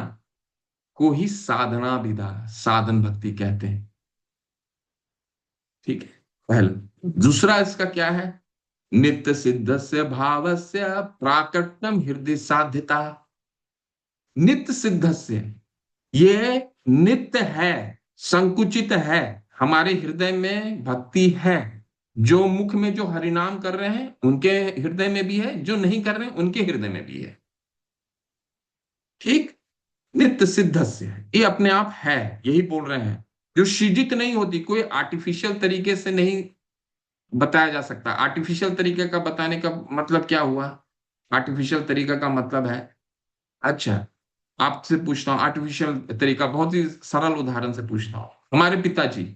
को ही साधना विधा, साधन भक्ति कहते हैं। ठीक है, पहला। दूसरा इसका क्या है? नित्य सिद्ध से भाव से प्राकट्यम हृदय साध्यता। नित्य सिद्ध से, ये नित्य है, संकुचित है, हमारे हृदय में भक्ति है। जो मुख में जो हरिनाम कर रहे हैं उनके हृदय में भी है, जो नहीं कर रहे हैं उनके हृदय में भी है। ठीक। नित्य सिद्ध से, ये अपने आप है, यही बोल रहे हैं। जो सृजित नहीं होती, कोई आर्टिफिशियल तरीके से नहीं बताया जा सकता। आर्टिफिशियल तरीके का बताने का मतलब क्या हुआ? आर्टिफिशियल तरीका का मतलब है, अच्छा आपसे पूछता हूँ, आर्टिफिशियल तरीका बहुत ही सरल उदाहरण से पूछता हूँ। हमारे पिताजी,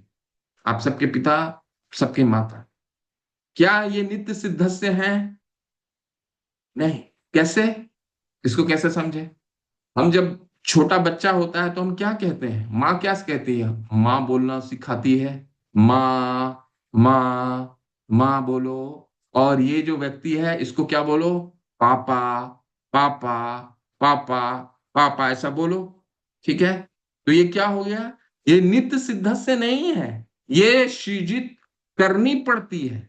आप सबके पिता, सबके माता, क्या ये नित्य सिद्धस्य हैं? नहीं। कैसे? इसको कैसे समझे? हम जब छोटा बच्चा होता है तो हम क्या कहते हैं? माँ क्या कहती है? माँ बोलना सिखाती है, माँ माँ माँ बोलो। और ये जो व्यक्ति है इसको क्या बोलो? पापा पापा पापा पापा, ऐसा बोलो। ठीक है। तो ये क्या हो गया? ये नित्य सिद्ध से नहीं है, ये सृजित करनी पड़ती है।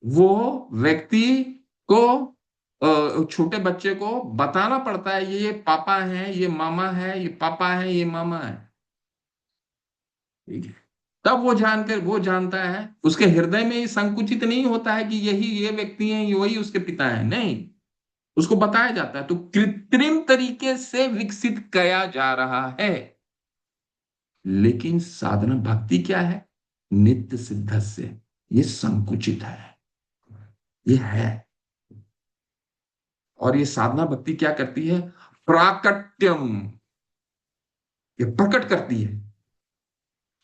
वो व्यक्ति को, छोटे बच्चे को बताना पड़ता है, ये पापा है, ये मामा है, ये पापा है, ये मामा है। ठीक है। तब वो जानकर, वो जानता है, उसके हृदय में ये संकुचित नहीं होता है कि यही ये व्यक्ति हैं, वही उसके पिता हैं। नहीं, उसको बताया जाता है। तो कृत्रिम तरीके से विकसित किया जा रहा है। लेकिन साधना भक्ति क्या है? नित्य सिद्ध से, ये संकुचित है, ये है। और ये साधना भक्ति क्या करती है? प्राकट्यम, ये प्रकट करती है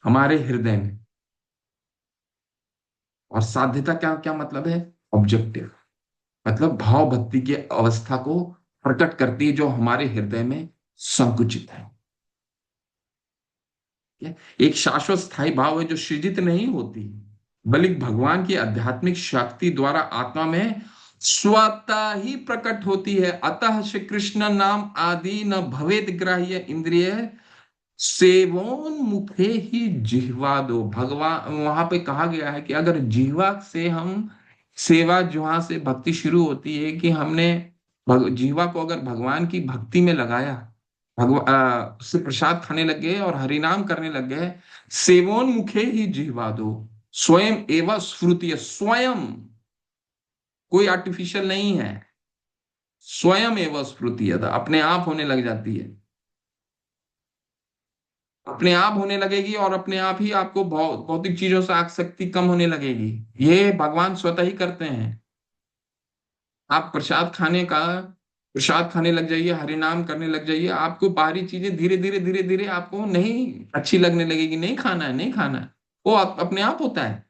हमारे हृदय में। और साध्यता क्या क्या मतलब है? ऑब्जेक्टिव। मतलब भाव भक्ति की अवस्था को प्रकट करती है जो हमारे हृदय में संकुचित है। एक शाश्वत स्थायी भाव है जो सृजित नहीं होती, बल्कि भगवान की आध्यात्मिक शक्ति द्वारा आत्मा में स्वतः ही प्रकट होती है। अतः श्री कृष्ण नाम आदि न भवेद ग्राह्य इंद्रिय सेवोन्मुखे ही जिह्वा दो। भगवान वहां पे कहा गया है कि अगर जिह्वा से हम सेवा, जहां से भक्ति शुरू होती है कि हमने जिह्वा को अगर भगवान की भक्ति में लगाया, उससे प्रसाद खाने लग गए और हरिनाम करने लग गए, सेवोन्मुखे ही जिह्वा दो स्वयं एवं स्फुरति, स्वयं, कोई आर्टिफिशियल नहीं है, स्वयं एवं स्फुरति, अपने आप होने लग जाती है, अपने आप होने लगेगी और अपने आप ही आपको भौतिक चीजों से आसक्ति कम होने लगेगी। ये भगवान स्वतः ही करते हैं। आप प्रसाद खाने लग जाइए, हरि नाम करने लग जाइए, आपको बाहरी चीजें धीरे धीरे धीरे धीरे आपको नहीं अच्छी लगने लगेगी, नहीं खाना है, नहीं खाना है, वो अपने आप होता है।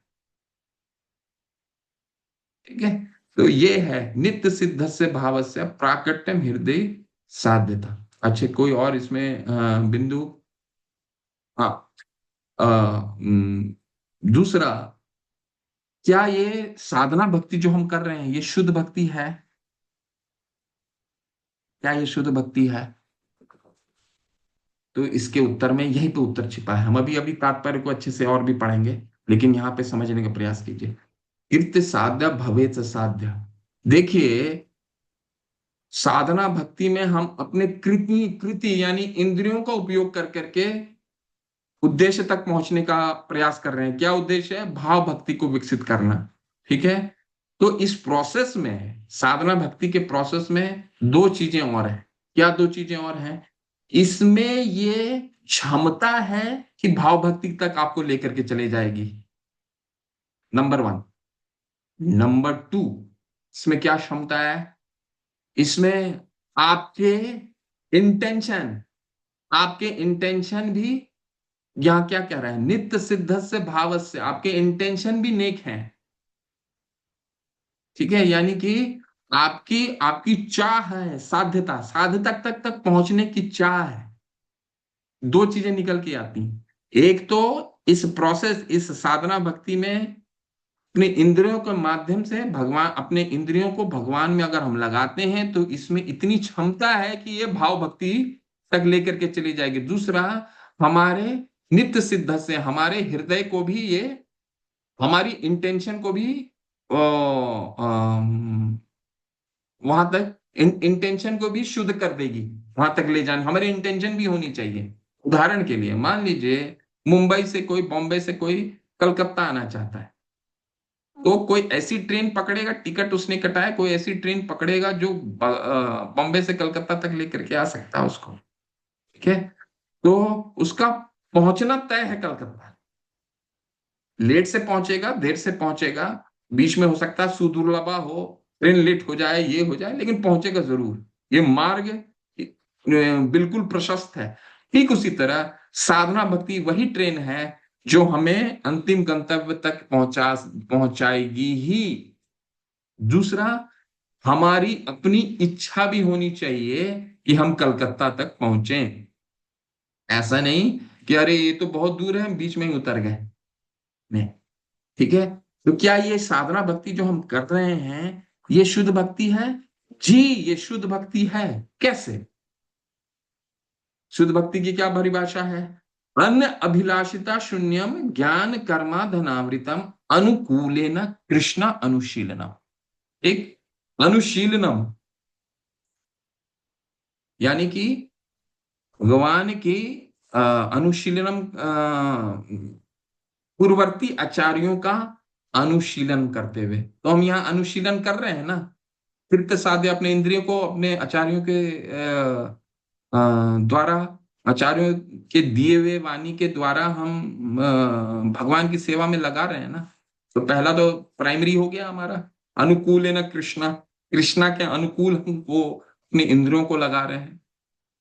ठीक है, तो ये है नित्य सिद्ध से भाव से प्राकट्यम हृदय साध्यता। अच्छा, कोई और इसमें बिंदु? हाँ, दूसरा, क्या ये साधना भक्ति जो हम कर रहे हैं ये शुद्ध भक्ति है? क्या ये शुद्ध भक्ति है? तो इसके उत्तर में यही तो उत्तर छिपा है। हम अभी अभी तात्पर्य को अच्छे से और भी पढ़ेंगे, लेकिन यहाँ पे समझने का प्रयास कीजिए। कृत्य साध्य भवेत साध्य। देखिए, साधना भक्ति में हम अपने कृति यानी इंद्रियों का उपयोग कर करके उद्देश्य तक पहुंचने का प्रयास कर रहे हैं। क्या उद्देश्य है? भाव भक्ति को विकसित करना। ठीक है, तो इस प्रोसेस में, साधना भक्ति के प्रोसेस में दो चीजें और हैं। क्या दो चीजें और हैं? इसमें ये क्षमता है कि भाव भक्ति तक आपको लेकर के चले जाएगी, नंबर 1। नंबर 2, इसमें क्या क्षमता है? इसमें आपके इंटेंशन भी, यहाँ क्या कह रहा है, नित्य सिद्ध से भाव से, आपके इंटेंशन भी नेक हैं। ठीक है, यानी कि आपकी आपकी चाह है, साध्यता तक पहुंचने की चाह है। दो चीजें निकल के आती हैं। एक तो इस प्रोसेस, इस साधना भक्ति में अपने इंद्रियों के माध्यम से भगवान, अपने इंद्रियों को भगवान में अगर हम लगाते हैं तो इसमें इतनी क्षमता है कि ये भाव भक्ति तक लेकर के चली जाएगी। दूसरा, हमारे नित्य सिद्ध से हमारे हृदय को भी ये, हमारी इंटेंशन को भी वहां तक, इंटेंशन को भी शुद्ध कर देगी, वहां तक ले जाने। हमारी इंटेंशन भी होनी चाहिए। उदाहरण के लिए मान लीजिए मुंबई से कोई, बॉम्बे से कोई कलकत्ता आना चाहता है, तो कोई ऐसी ट्रेन पकड़ेगा, टिकट उसने कटाया, कोई ऐसी ट्रेन पकड़ेगा जो बॉम्बे से कलकत्ता तक लेकर के आ सकता है उसको। ठीक है, तो उसका पहुंचना तय है कलकत्ता। लेट से पहुंचेगा, देर से पहुंचेगा, बीच में हो सकता है सुदुर्लभा हो, ट्रेन लेट हो जाए, ये हो जाए, लेकिन पहुंचेगा जरूर। ये मार्ग बिल्कुल प्रशस्त है। ठीक उसी तरह साधना भक्ति वही ट्रेन है जो हमें अंतिम गंतव्य तक पहुंचाएगी ही। दूसरा, हमारी अपनी इच्छा भी होनी चाहिए कि हम कलकत्ता तक पहुंचे। ऐसा नहीं कि अरे ये तो बहुत दूर है, हम बीच में ही उतर गए। नहीं, ठीक है, तो क्या ये साधना भक्ति जो हम कर रहे हैं ये शुद्ध भक्ति है? जी, ये शुद्ध भक्ति है। कैसे? शुद्ध भक्ति की क्या परिभाषा है? अन्य अभिलाषिता शून्यम ज्ञान कर्मा धनावृतम अनुकूलेन कृष्ण अनुशीलनम। एक अनुशीलनम यानी कि भगवान की अनुशीलनम, पूर्ववर्ती आचार्यों का अनुशीलन करते हुए। तो हम यहाँ अनुशीलन कर रहे हैं ना, कृत्य साध्य, अपने इंद्रियों को अपने आचार्यों के द्वारा, आचार्यों के दिए हुए वाणी के द्वारा हम भगवान की सेवा में लगा रहे हैं ना। तो पहला तो प्राइमरी हो गया हमारा, अनुकूल है ना कृष्णा, कृष्णा के अनुकूल हम वो अपने इंद्रियों को लगा रहे हैं।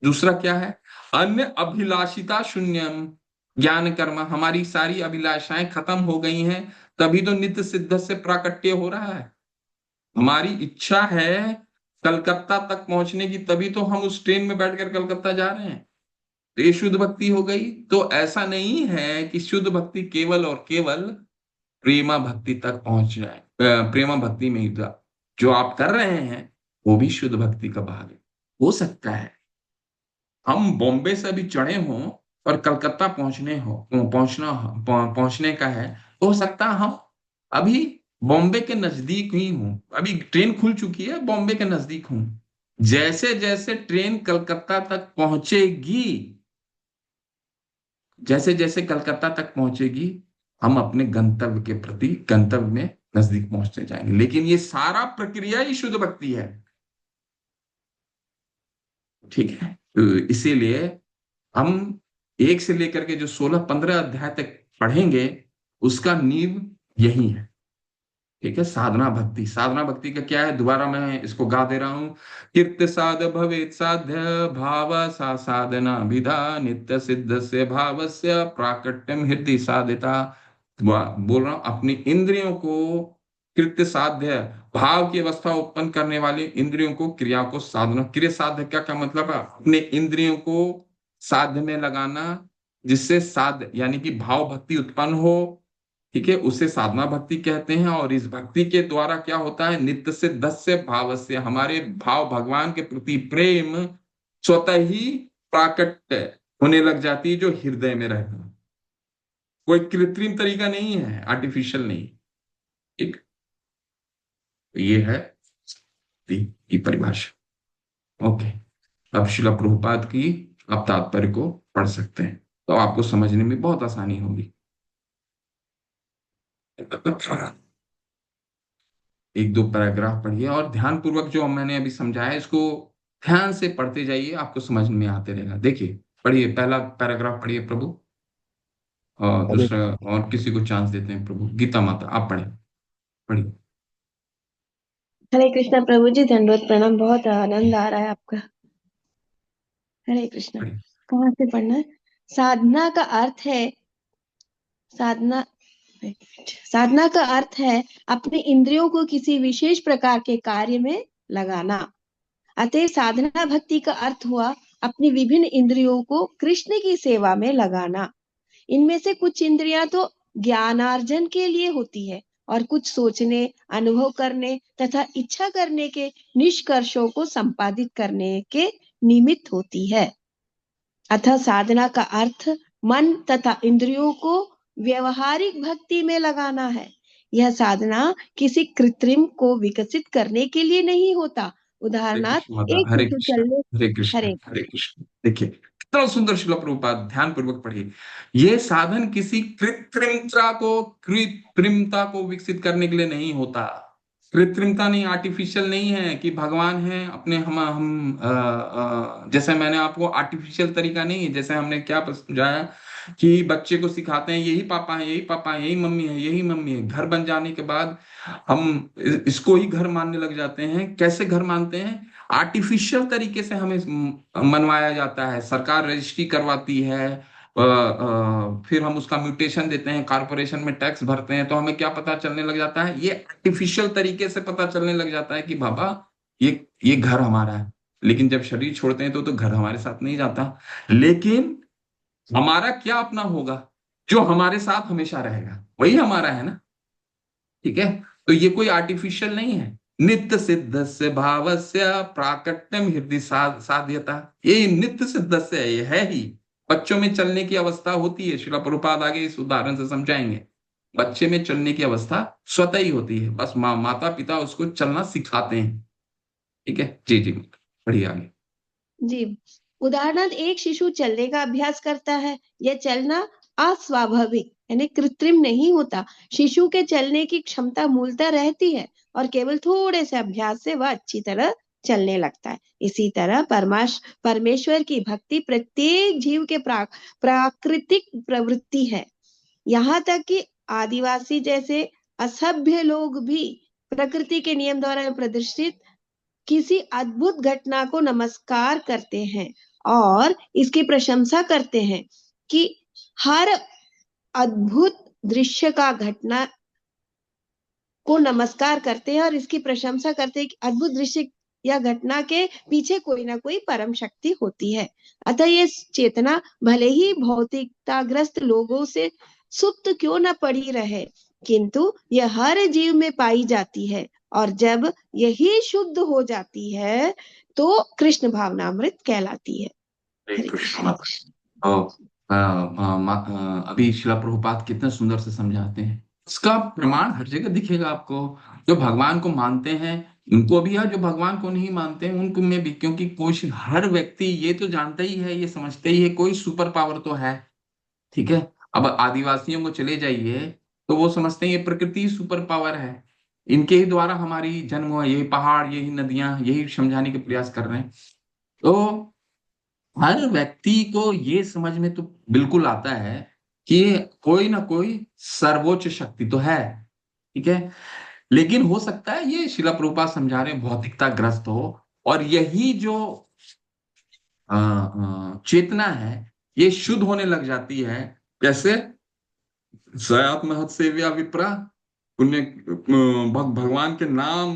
दूसरा क्या है? अन्य अभिलाषिता शून्यम ज्ञान कर्म, हमारी सारी अभिलाषाएं खत्म हो गई हैं, तभी तो नित्य सिद्ध से प्राकट्य हो रहा है। हमारी इच्छा है कलकत्ता तक पहुंचने की, तभी तो हम उस ट्रेन में बैठकर कलकत्ता जा रहे हैं। तो ये शुद्ध भक्ति हो गई। तो ऐसा नहीं है कि शुद्ध भक्ति केवल और केवल प्रेमा भक्ति तक पहुंच जाए, प्रेमा भक्ति में ही जो आप कर रहे हैं वो भी शुद्ध भक्ति का भाग है। हो सकता है हम बॉम्बे से अभी चढ़े हों और कलकत्ता पहुंचने का है, तो हो सकता है हम अभी बॉम्बे के नजदीक ही हूं, अभी ट्रेन खुल चुकी है, बॉम्बे के नजदीक हूं। जैसे जैसे ट्रेन कलकत्ता तक पहुंचेगी, जैसे जैसे कलकत्ता तक पहुंचेगी, हम अपने गंतव्य के प्रति, गंतव्य में नजदीक पहुंचते जाएंगे। लेकिन ये सारा प्रक्रिया ही शुद्ध भक्ति है। ठीक है, तो इसीलिए हम 1 से लेकर के जो 16-15 अध्याय तक पढ़ेंगे, उसका नींव यही है। ठीक है, साधना भक्ति। साधना भक्ति का क्या है, दोबारा मैं इसको गा दे रहा हूं। कीर्त साध भवेत साध्य भाव सा साधना विधा नित्य सिद्ध से भाव से प्राकट्यम हृदय साधिता। बोल रहा हूं, अपनी इंद्रियों को कृत्य साध्य, भाव की अवस्था उत्पन्न करने वाली इंद्रियों को, क्रिया को साधना। क्रिया साध्य का क्या मतलब है, अपने इंद्रियों को साध्य में लगाना, जिससे साध्य यानी कि भाव भक्ति उत्पन्न हो। ठीक है, उसे साधना भक्ति कहते हैं। और इस भक्ति के द्वारा क्या होता है, नित्य से दस्य भाव से, हमारे भाव भगवान के प्रति प्रेम स्वतः ही प्राकट्य होने लग जाती है, जो हृदय में रहता है। कोई कृत्रिम तरीका नहीं है, आर्टिफिशियल नहीं। ठीक, तो ये है भक्ति की परिभाषा। ओके, अब शिला प्रभुपाद की आप तात्पर्य को पढ़ सकते हैं, तो आपको समझने में बहुत आसानी होगी। एक दो पैराग्राफ पढ़िए और ध्यान पूर्वक जो मैंने अभी समझाया इसको ध्यान से पढ़ते जाइए, आपको समझ में आते रहेगा। देखिए, पढ़िए, पहला पैराग्राफ पढ़िए प्रभु, और हरे दूसरा और किसी को चांस देते हैं प्रभु। गीता माता आप पढ़िए, पढ़िए। हरे कृष्णा प्रभु जी, दंडवत प्रणाम। बहुत आनंद आ रहा है आपका। हरे कृष्णा। पढ़िए। कहाँ से पढ़ना है? साधना का अर्थ है, साधना साधना का अर्थ है अपने इंद्रियों को किसी विशेष प्रकार के कार्य में लगाना। अतः साधना भक्ति का अर्थ हुआ अपनी विभिन्न इंद्रियों को कृष्ण की सेवा में लगाना। इनमें से कुछ इंद्रियां तो ज्ञानार्जन के लिए होती है और कुछ सोचने, अनुभव करने तथा इच्छा करने के निष्कर्षों को संपादित करने के निमित्त होती है। अतः साधना का अर्थ मन तथा इंद्रियों को व्यवहारिक भक्ति में लगाना है। यह साधना किसी कृत्रिम को विकसित करने के लिए नहीं होता। हरे उदाहरणार्थ, कृष्ण माता, एक हरे शिशु कृष्ण, चलने हरे कृष्ण, हरे हरे कृष्ण। देखिए कितना सुंदर शिला प्रभुपाद, ध्यान पूर्वक पढ़िए। ये साधन किसी कृत्रिमता को विकसित करने के लिए नहीं होता। कृत्रिमता नहीं, आर्टिफिशियल नहीं है कि भगवान है अपने जैसे मैंने आपको आर्टिफिशियल तरीका नहीं है, जैसे हमने क्या समझाया कि बच्चे को सिखाते हैं यही पापा है, यही पापा है, यही मम्मी है, यही मम्मी है। घर बन जाने के बाद हम इसको ही घर मानने लग जाते हैं। कैसे घर मानते हैं, आर्टिफिशियल तरीके से हमें मनवाया जाता है। सरकार रजिस्ट्री करवाती है, फिर हम उसका म्यूटेशन देते हैं, कारपोरेशन में टैक्स भरते हैं, तो हमें क्या पता चलने लग जाता है, ये आर्टिफिशियल तरीके से पता चलने लग जाता है कि बाबा ये घर हमारा है। लेकिन जब शरीर छोड़ते हैं तो घर हमारे साथ नहीं जाता। लेकिन हमारा क्या अपना होगा, जो हमारे साथ हमेशा रहेगा, वही हमारा है ना। ठीक है, तो ये कोई आर्टिफिशियल नहीं है। नित्य सिद्ध से भाव से प्राकट्यम हृदय साध्यता, ये नित्य सिद्ध से ये है ही। बच्चों में चलने की अवस्था होती है, श्रील प्रभुपाद आगे इस उदाहरण से समझाएंगे। बच्चे में चलने की अवस्था स्वतः ही होती है, बस माता पिता उसको चलना सिखाते हैं। ठीक है, जी जी, बढ़िया आगे। जी। उदाहरणार्थ, एक शिशु चलने का अभ्यास करता है। यह चलना अस्वाभाविक यानी कृत्रिम नहीं होता। शिशु के चलने की क्षमता मूलतः रहती है और केवल थोड़े से अभ्यास से वह अच्छी तरह चलने लगता है। इसी तरह परमेश्वर की भक्ति प्रत्येक जीव के प्राकृतिक प्रवृत्ति है। यहाँ तक कि आदिवासी जैसे असभ्य लोग भी प्रकृति के नियम द्वारा प्रदर्शित किसी अद्भुत घटना को नमस्कार करते हैं और इसकी प्रशंसा करते हैं कि हर अद्भुत दृश्य का घटना को नमस्कार करते हैं और इसकी प्रशंसा करते हैं कि अद्भुत दृश्य या घटना के पीछे कोई ना कोई परम शक्ति होती है। अतः ये चेतना भले ही भौतिकताग्रस्त लोगों से सुप्त क्यों न पड़ी रहे, किंतु यह हर जीव में पाई जाती है, और जब यही शुद्ध हो जाती है तो कृष्ण भावनामृत कहलाती है। हरे हरे कृष्ण कृष्ण। अभी शिला प्रभुपाद कितने सुंदर से समझाते हैं। इसका प्रमाण हर जगह दिखेगा आपको। जो भगवान को मानते हैं उनको भी है, जो भगवान को नहीं मानते हैं उनको में भी, क्योंकि कोई हर व्यक्ति ये तो जानता ही है, ये समझते ही है कोई सुपर पावर तो है। ठीक है। अब आदिवासियों को चले जाइए तो वो समझते हैं ये प्रकृति ही सुपर पावर है, इनके ही द्वारा हमारी जन्म हुआ, यही पहाड़ यही नदियां, यही समझाने के प्रयास कर रहे हैं। तो हर व्यक्ति को ये समझ में तो बिल्कुल आता है कि कोई ना कोई सर्वोच्च शक्ति तो है। ठीक है। लेकिन हो सकता है ये शिला प्रभुपाद समझा रहे हैं भौतिकता ग्रस्त हो, और यही जो चेतना है ये शुद्ध होने लग जाती है। कैसे? सयात महत सेव्या विप्रा पुण्य भगवान के नाम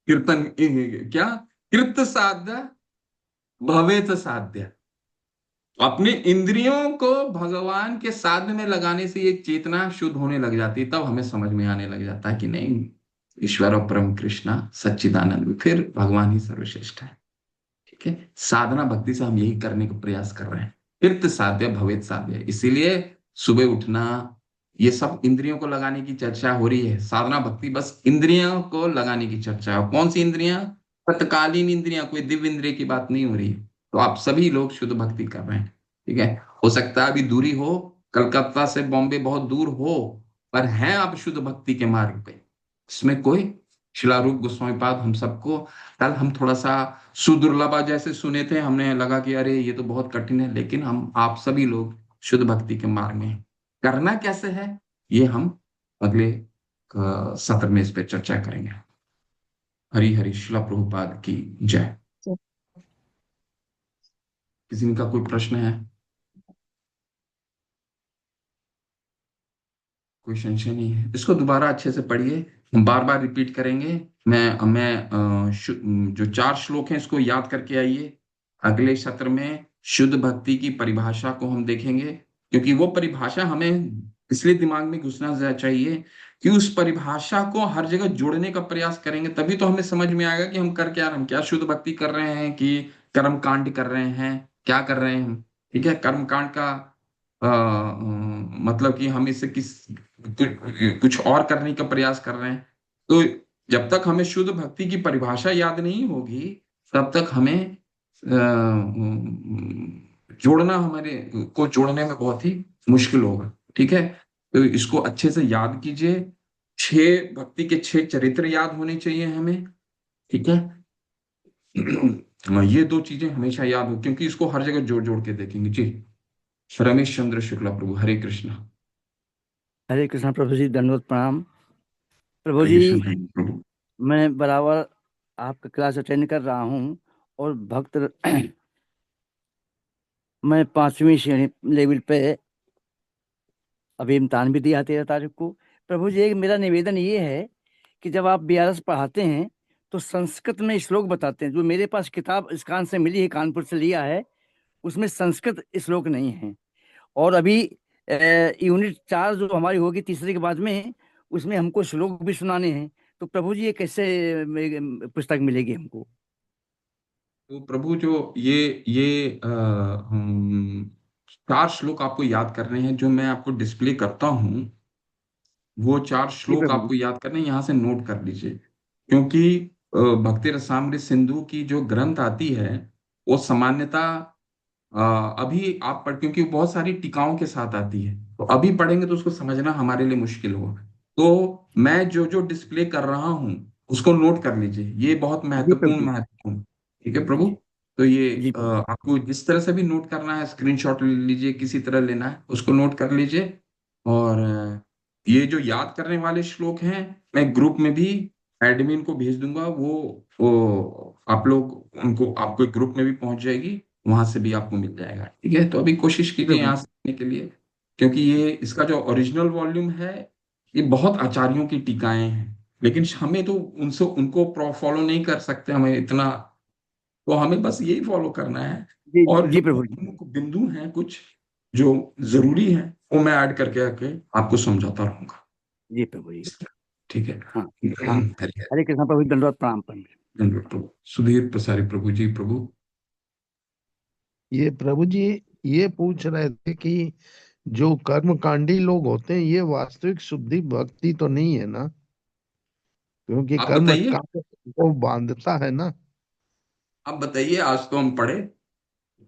कीर्तन क्या कृत साध्य भवेत साध्य। अपने इंद्रियों को भगवान के साधन में लगाने से ये चेतना शुद्ध होने लग जाती है। तब हमें समझ में आने लग जाता है कि नहीं, ईश्वर और परम कृष्णा सच्चिदानंद, फिर भगवान ही सर्वश्रेष्ठ है। ठीक है। साधना भक्ति से हम यही करने का प्रयास कर रहे हैं। तीर्थ साध्य भवेत साध्य, इसीलिए सुबह उठना, ये सब इंद्रियों को लगाने की चर्चा हो रही है। साधना भक्ति बस इंद्रियों को लगाने की चर्चा है। कौन सी इंद्रियां? तत्कालीन इंद्रियां, कोई दिव्य इंद्रिय की बात नहीं हो रही। तो आप सभी लोग शुद्ध भक्ति कर रहे हैं। ठीक है। हो सकता है अभी दूरी हो, कलकत्ता से बॉम्बे बहुत दूर हो, पर हैं आप शुद्ध भक्ति के मार्ग पे। इसमें कोई शिलारूप गोस्वामी पाद हम सबको, कल हम थोड़ा सा सुदुर्लभा जैसे सुने थे, हमने लगा कि अरे ये तो बहुत कठिन है, लेकिन हम आप सभी लोग शुद्ध भक्ति के मार्ग में हैं। करना कैसे है ये हम अगले सत्र में इस पे चर्चा करेंगे। हरि हरि शिला प्रभुपाद की जय। किसी का कोई प्रश्न है? कोई संशय नहीं है? इसको दोबारा अच्छे से पढ़िए, बार बार रिपीट करेंगे। जो 4 श्लोक हैं इसको याद करके आइए। अगले सत्र में शुद्ध भक्ति की परिभाषा को हम देखेंगे, क्योंकि वो परिभाषा हमें इसलिए दिमाग में घुसना चाहिए कि उस परिभाषा को हर जगह जोड़ने का प्रयास करेंगे, तभी तो हमें समझ में आएगा कि हम कर क्या रहे हैं। हम क्या शुद्ध भक्ति कर रहे हैं कि कर्म कांड कर रहे हैं, क्या कर रहे हैं हम। ठीक है। कर्म कांड का मतलब कि हम इससे कुछ और करने का प्रयास कर रहे हैं। तो जब तक हमें शुद्ध भक्ति की परिभाषा याद नहीं होगी तब तक हमें जोड़ना, हमारे को जोड़ने में बहुत ही मुश्किल होगा। ठीक है। तो इसको अच्छे से याद कीजिए। 6 भक्ति के 6 चरित्र याद होने चाहिए हमें। ठीक है। ये 2 चीजें हमेशा याद हो, क्योंकि इसको हर जगह जोड़ जोड़ के देखेंगे। जी रमेश चंद्र शुक्ला प्रभु, हरे कृष्णा। हरे कृष्णा प्रभु जी, दंडवत प्रणाम। प्रभु हरे जी, कृष्ण प्रभु। मैं बराबर आपका क्लास अटेंड कर रहा हूँ और भक्त मैं 5वीं श्रेणी लेवल पे अभी इम्तहान भी दिया 13 तारीख को। प्रभु जी, एक मेरा निवेदन ये है कि जब आप BRS पढ़ाते हैं तो संस्कृत में श्लोक बताते हैं। जो मेरे पास किताब इस्कान से मिली है, कानपुर से लिया है, उसमें संस्कृत श्लोक नहीं है। और अभी यूनिट 4 जो हमारी होगी तीसरे के बाद में, उसमें हमको श्लोक भी सुनाने हैं। तो प्रभु जी, ये कैसे पुस्तक मिलेगी हमको? तो प्रभु जो ये 4 श्लोक आपको याद करने हैं, जो मैं आपको डिस्प्ले करता हूँ वो 4 जी श्लोक प्रभु जी। आपको याद करने हैं, यहाँ से नोट कर लीजिए। क्योंकि भक्ति रसामृत सिंधु की जो ग्रंथ आती है वो सामान्यता अभी आप पढ़, क्योंकि वो बहुत सारी टीकाओं के साथ आती है, तो अभी पढ़ेंगे तो उसको समझना हमारे लिए मुश्किल होगा। तो मैं जो जो डिस्प्ले कर रहा हूँ उसको नोट कर लीजिए, ये बहुत जी प्रभु जी। महत्वपूर्ण। ठीक है प्रभु। तो ये जी प्रभु। आपको जिस तरह से भी नोट करना है, स्क्रीनशॉट ले लीजिए, किसी तरह लेना है उसको नोट कर लीजिए। और ये जो याद करने वाले श्लोक हैं मैं ग्रुप में भी एडमिन को भेज दूंगा, वो आप लोग उनको, आपको एक ग्रुप में भी पहुंच जाएगी, वहां से भी आपको मिल जाएगा। ठीक है। तो अभी कोशिश जी कीजिए प्रभु यहाँ जी। से लेने के लिए, क्योंकि ये इसका जो ओरिजिनल वॉल्यूम है ये बहुत आचार्यों की टीकाएं हैं, लेकिन हमें तो उनसे उनको फॉलो नहीं कर सकते, हमें इतना, तो हमें बस यही फॉलो करना है। जी और जी जो प्रभु जी। प्रमुख बिंदु हैं कुछ जो जरूरी हैं, वो मैं ऐड करके आके आपको समझाता रहूंगा। जी प्रभु जी। ठीक है। हाँ हाँ। हरि हरे कृष्ण प्रभु, दंडवत प्रणाम प्रभु। धन्यवाद प्रभु। सुधीर प्रसारी प्रभु जी, प्रभु। ये प्रभु जी ये पूछ रहे थे कि जो कर्मकांडी लोग होते हैं ये वास्तविक शुद्धि भक्ति तो नहीं है ना, क्योंकि आप कर्म बताइए, कांड को बांधता है ना। आप बताइए, आज तो हम पढ़े,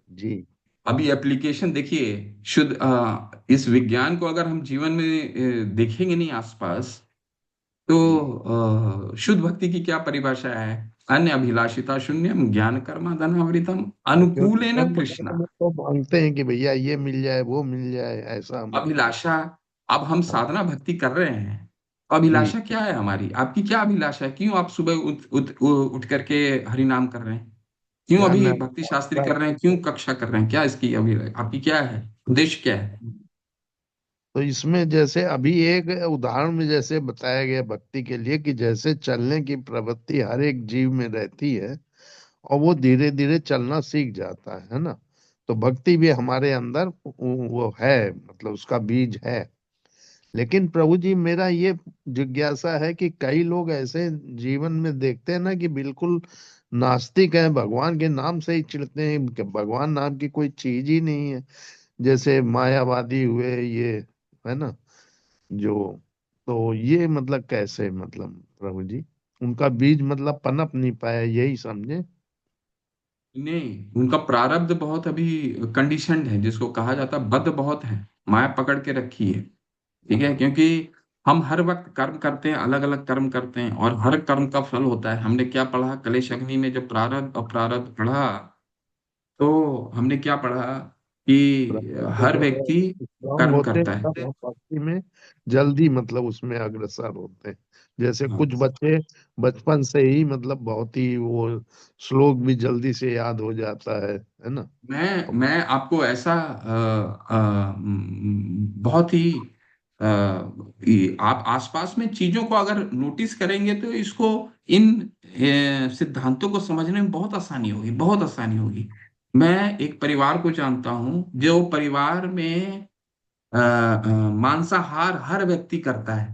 जी अभी एप्लीकेशन देखिए, शुद्ध इस विज्ञान को अगर हम जीवन में देखेंगे नहीं आसपास, जी। तो शुद्ध भक्ति की क्या परिभाषा है? अन्य अभिलाषिता शून्यम ज्ञान कर्मा धनावृतम क्योंकि अनुकूलेन कर्म कांड कृष्णा। में तो मांगते हैं कि भैया ये मिल जाए वो मिल जाए, ऐसा मतलब। अभिलाषा, अब हम हाँ। साधना भक्ति कर रहे हैं, जी। अभिलाषा क्या है हमारी? आपकी क्या अभिलाषा है? क्यों आप सुबह उठ करके हरि नाम कर रहे हैं? क्यों ध्यान अभी है। भक्ति शास्त्री कर रहे हैं? क्यों कक्षा कर रहे हैं? क्या इसकी अभी आपकी क्या है, उद्देश्य क्या है? तो इसमें जैसे अभी एक उदाहरण में जैसे बताया गया भक्ति के लिए कि जैसे चलने की प्रवृत्ति हर एक जीव में रहती है और वो धीरे धीरे चलना सीख जाता है ना। तो भक्ति भी हमारे अंदर वो है, मतलब उसका बीज है। लेकिन प्रभु जी मेरा ये जिज्ञासा है कि कई लोग ऐसे जीवन में देखते हैं ना कि बिल्कुल नास्तिक है, भगवान के नाम से ही चिढ़ते हैं कि भगवान नाम की कोई चीज ही नहीं है। जैसे मायावादी हुए ये, है ना, जो, तो ये मतलब कैसे, मतलब प्रभु जी उनका बीज मतलब पनप नहीं पाया, यही समझे। नहीं, उनका प्रारब्ध बहुत अभी कंडीशनड है, जिसको कहा जाता है बद्ध बहुत है, माया पकड़ के रखी है। ठीक है, क्योंकि हम हर वक्त कर्म करते हैं, अलग अलग कर्म करते हैं, और हर कर्म का फल होता है। हमने क्या पढ़ा कलेश अग्नि में, जब प्रारब्ध अप्रारब्ध पढ़ा, तो हमने क्या पढ़ा कि हर व्यक्ति स्ट्रांग कर्म होते हैं करता है। तब हम भक्ति में जल्दी मतलब उसमें अग्रसर होते हैं। जैसे हाँ, कुछ बच्चे बचपन से ही मतलब बहुत ही वो श्लोक भी जल्दी से याद हो जाता है ना। मैं आपको ऐसा बहुत ही आप आसपास में चीजों को अगर नोटिस करेंगे, तो इसको, इन सिद्धांतों को समझने में बहुत आसानी होगी, बहुत आसानी होगी। मैं एक परिवार को जानता हूं, जो परिवार में मांसाहार हर व्यक्ति करता है।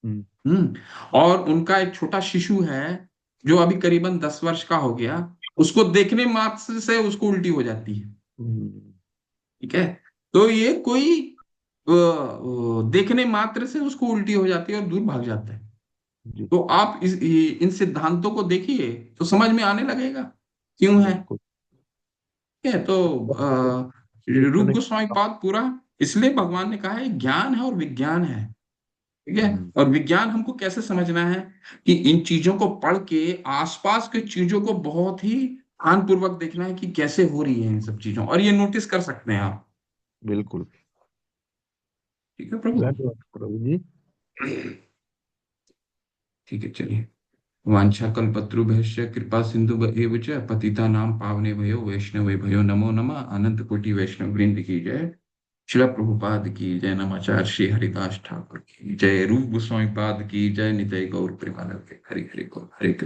हम्म। और उनका एक छोटा शिशु है, जो अभी करीबन 10 वर्ष का हो गया, उसको देखने मात्र से उसको उल्टी हो जाती है। हम्म। ठीक है, तो ये कोई देखने मात्र से उसको उल्टी हो जाती है और दूर भाग जाता है। जी तो आप इन सिद्धांतों को देखिए, तो समझ में आने लगेगा क्यों है। बिल्कुल। ठीक है, तो रूप देखने गोस्वामी पाद पूरा, इसलिए भगवान ने कहा है ज्ञान है और विज्ञान है। ठीक है, हम्म। और विज्ञान हमको कैसे समझना है? कि इन चीजों को पढ़ के आसपास के चीजों को बहुत ही ध्यान पूर्वक देखना है कि कैसे हो रही है इन सब चीजों, और ये नोटिस कर सकते हैं आप। बिल्कुल। ठीक है प्रभु। धन्यवाद प्रभु जी। ठीक है, चलिए। वाञ्छाकल्पतरुभ्यश्च कृपा सिंधु एव च पतितानां पावनेभ्यो वैष्णवेभ्यो नमो नमः। अनंत कोटि वैष्णव वृंद की जय। शिला प्रभुपाद की जय। नमाचार्य श्री हरिदास ठाकुर की जय। रूप गोस्वामी पाद की जय। निताई गौर प्रेमानंद। हरि हरि गौर हरे कृष्ण।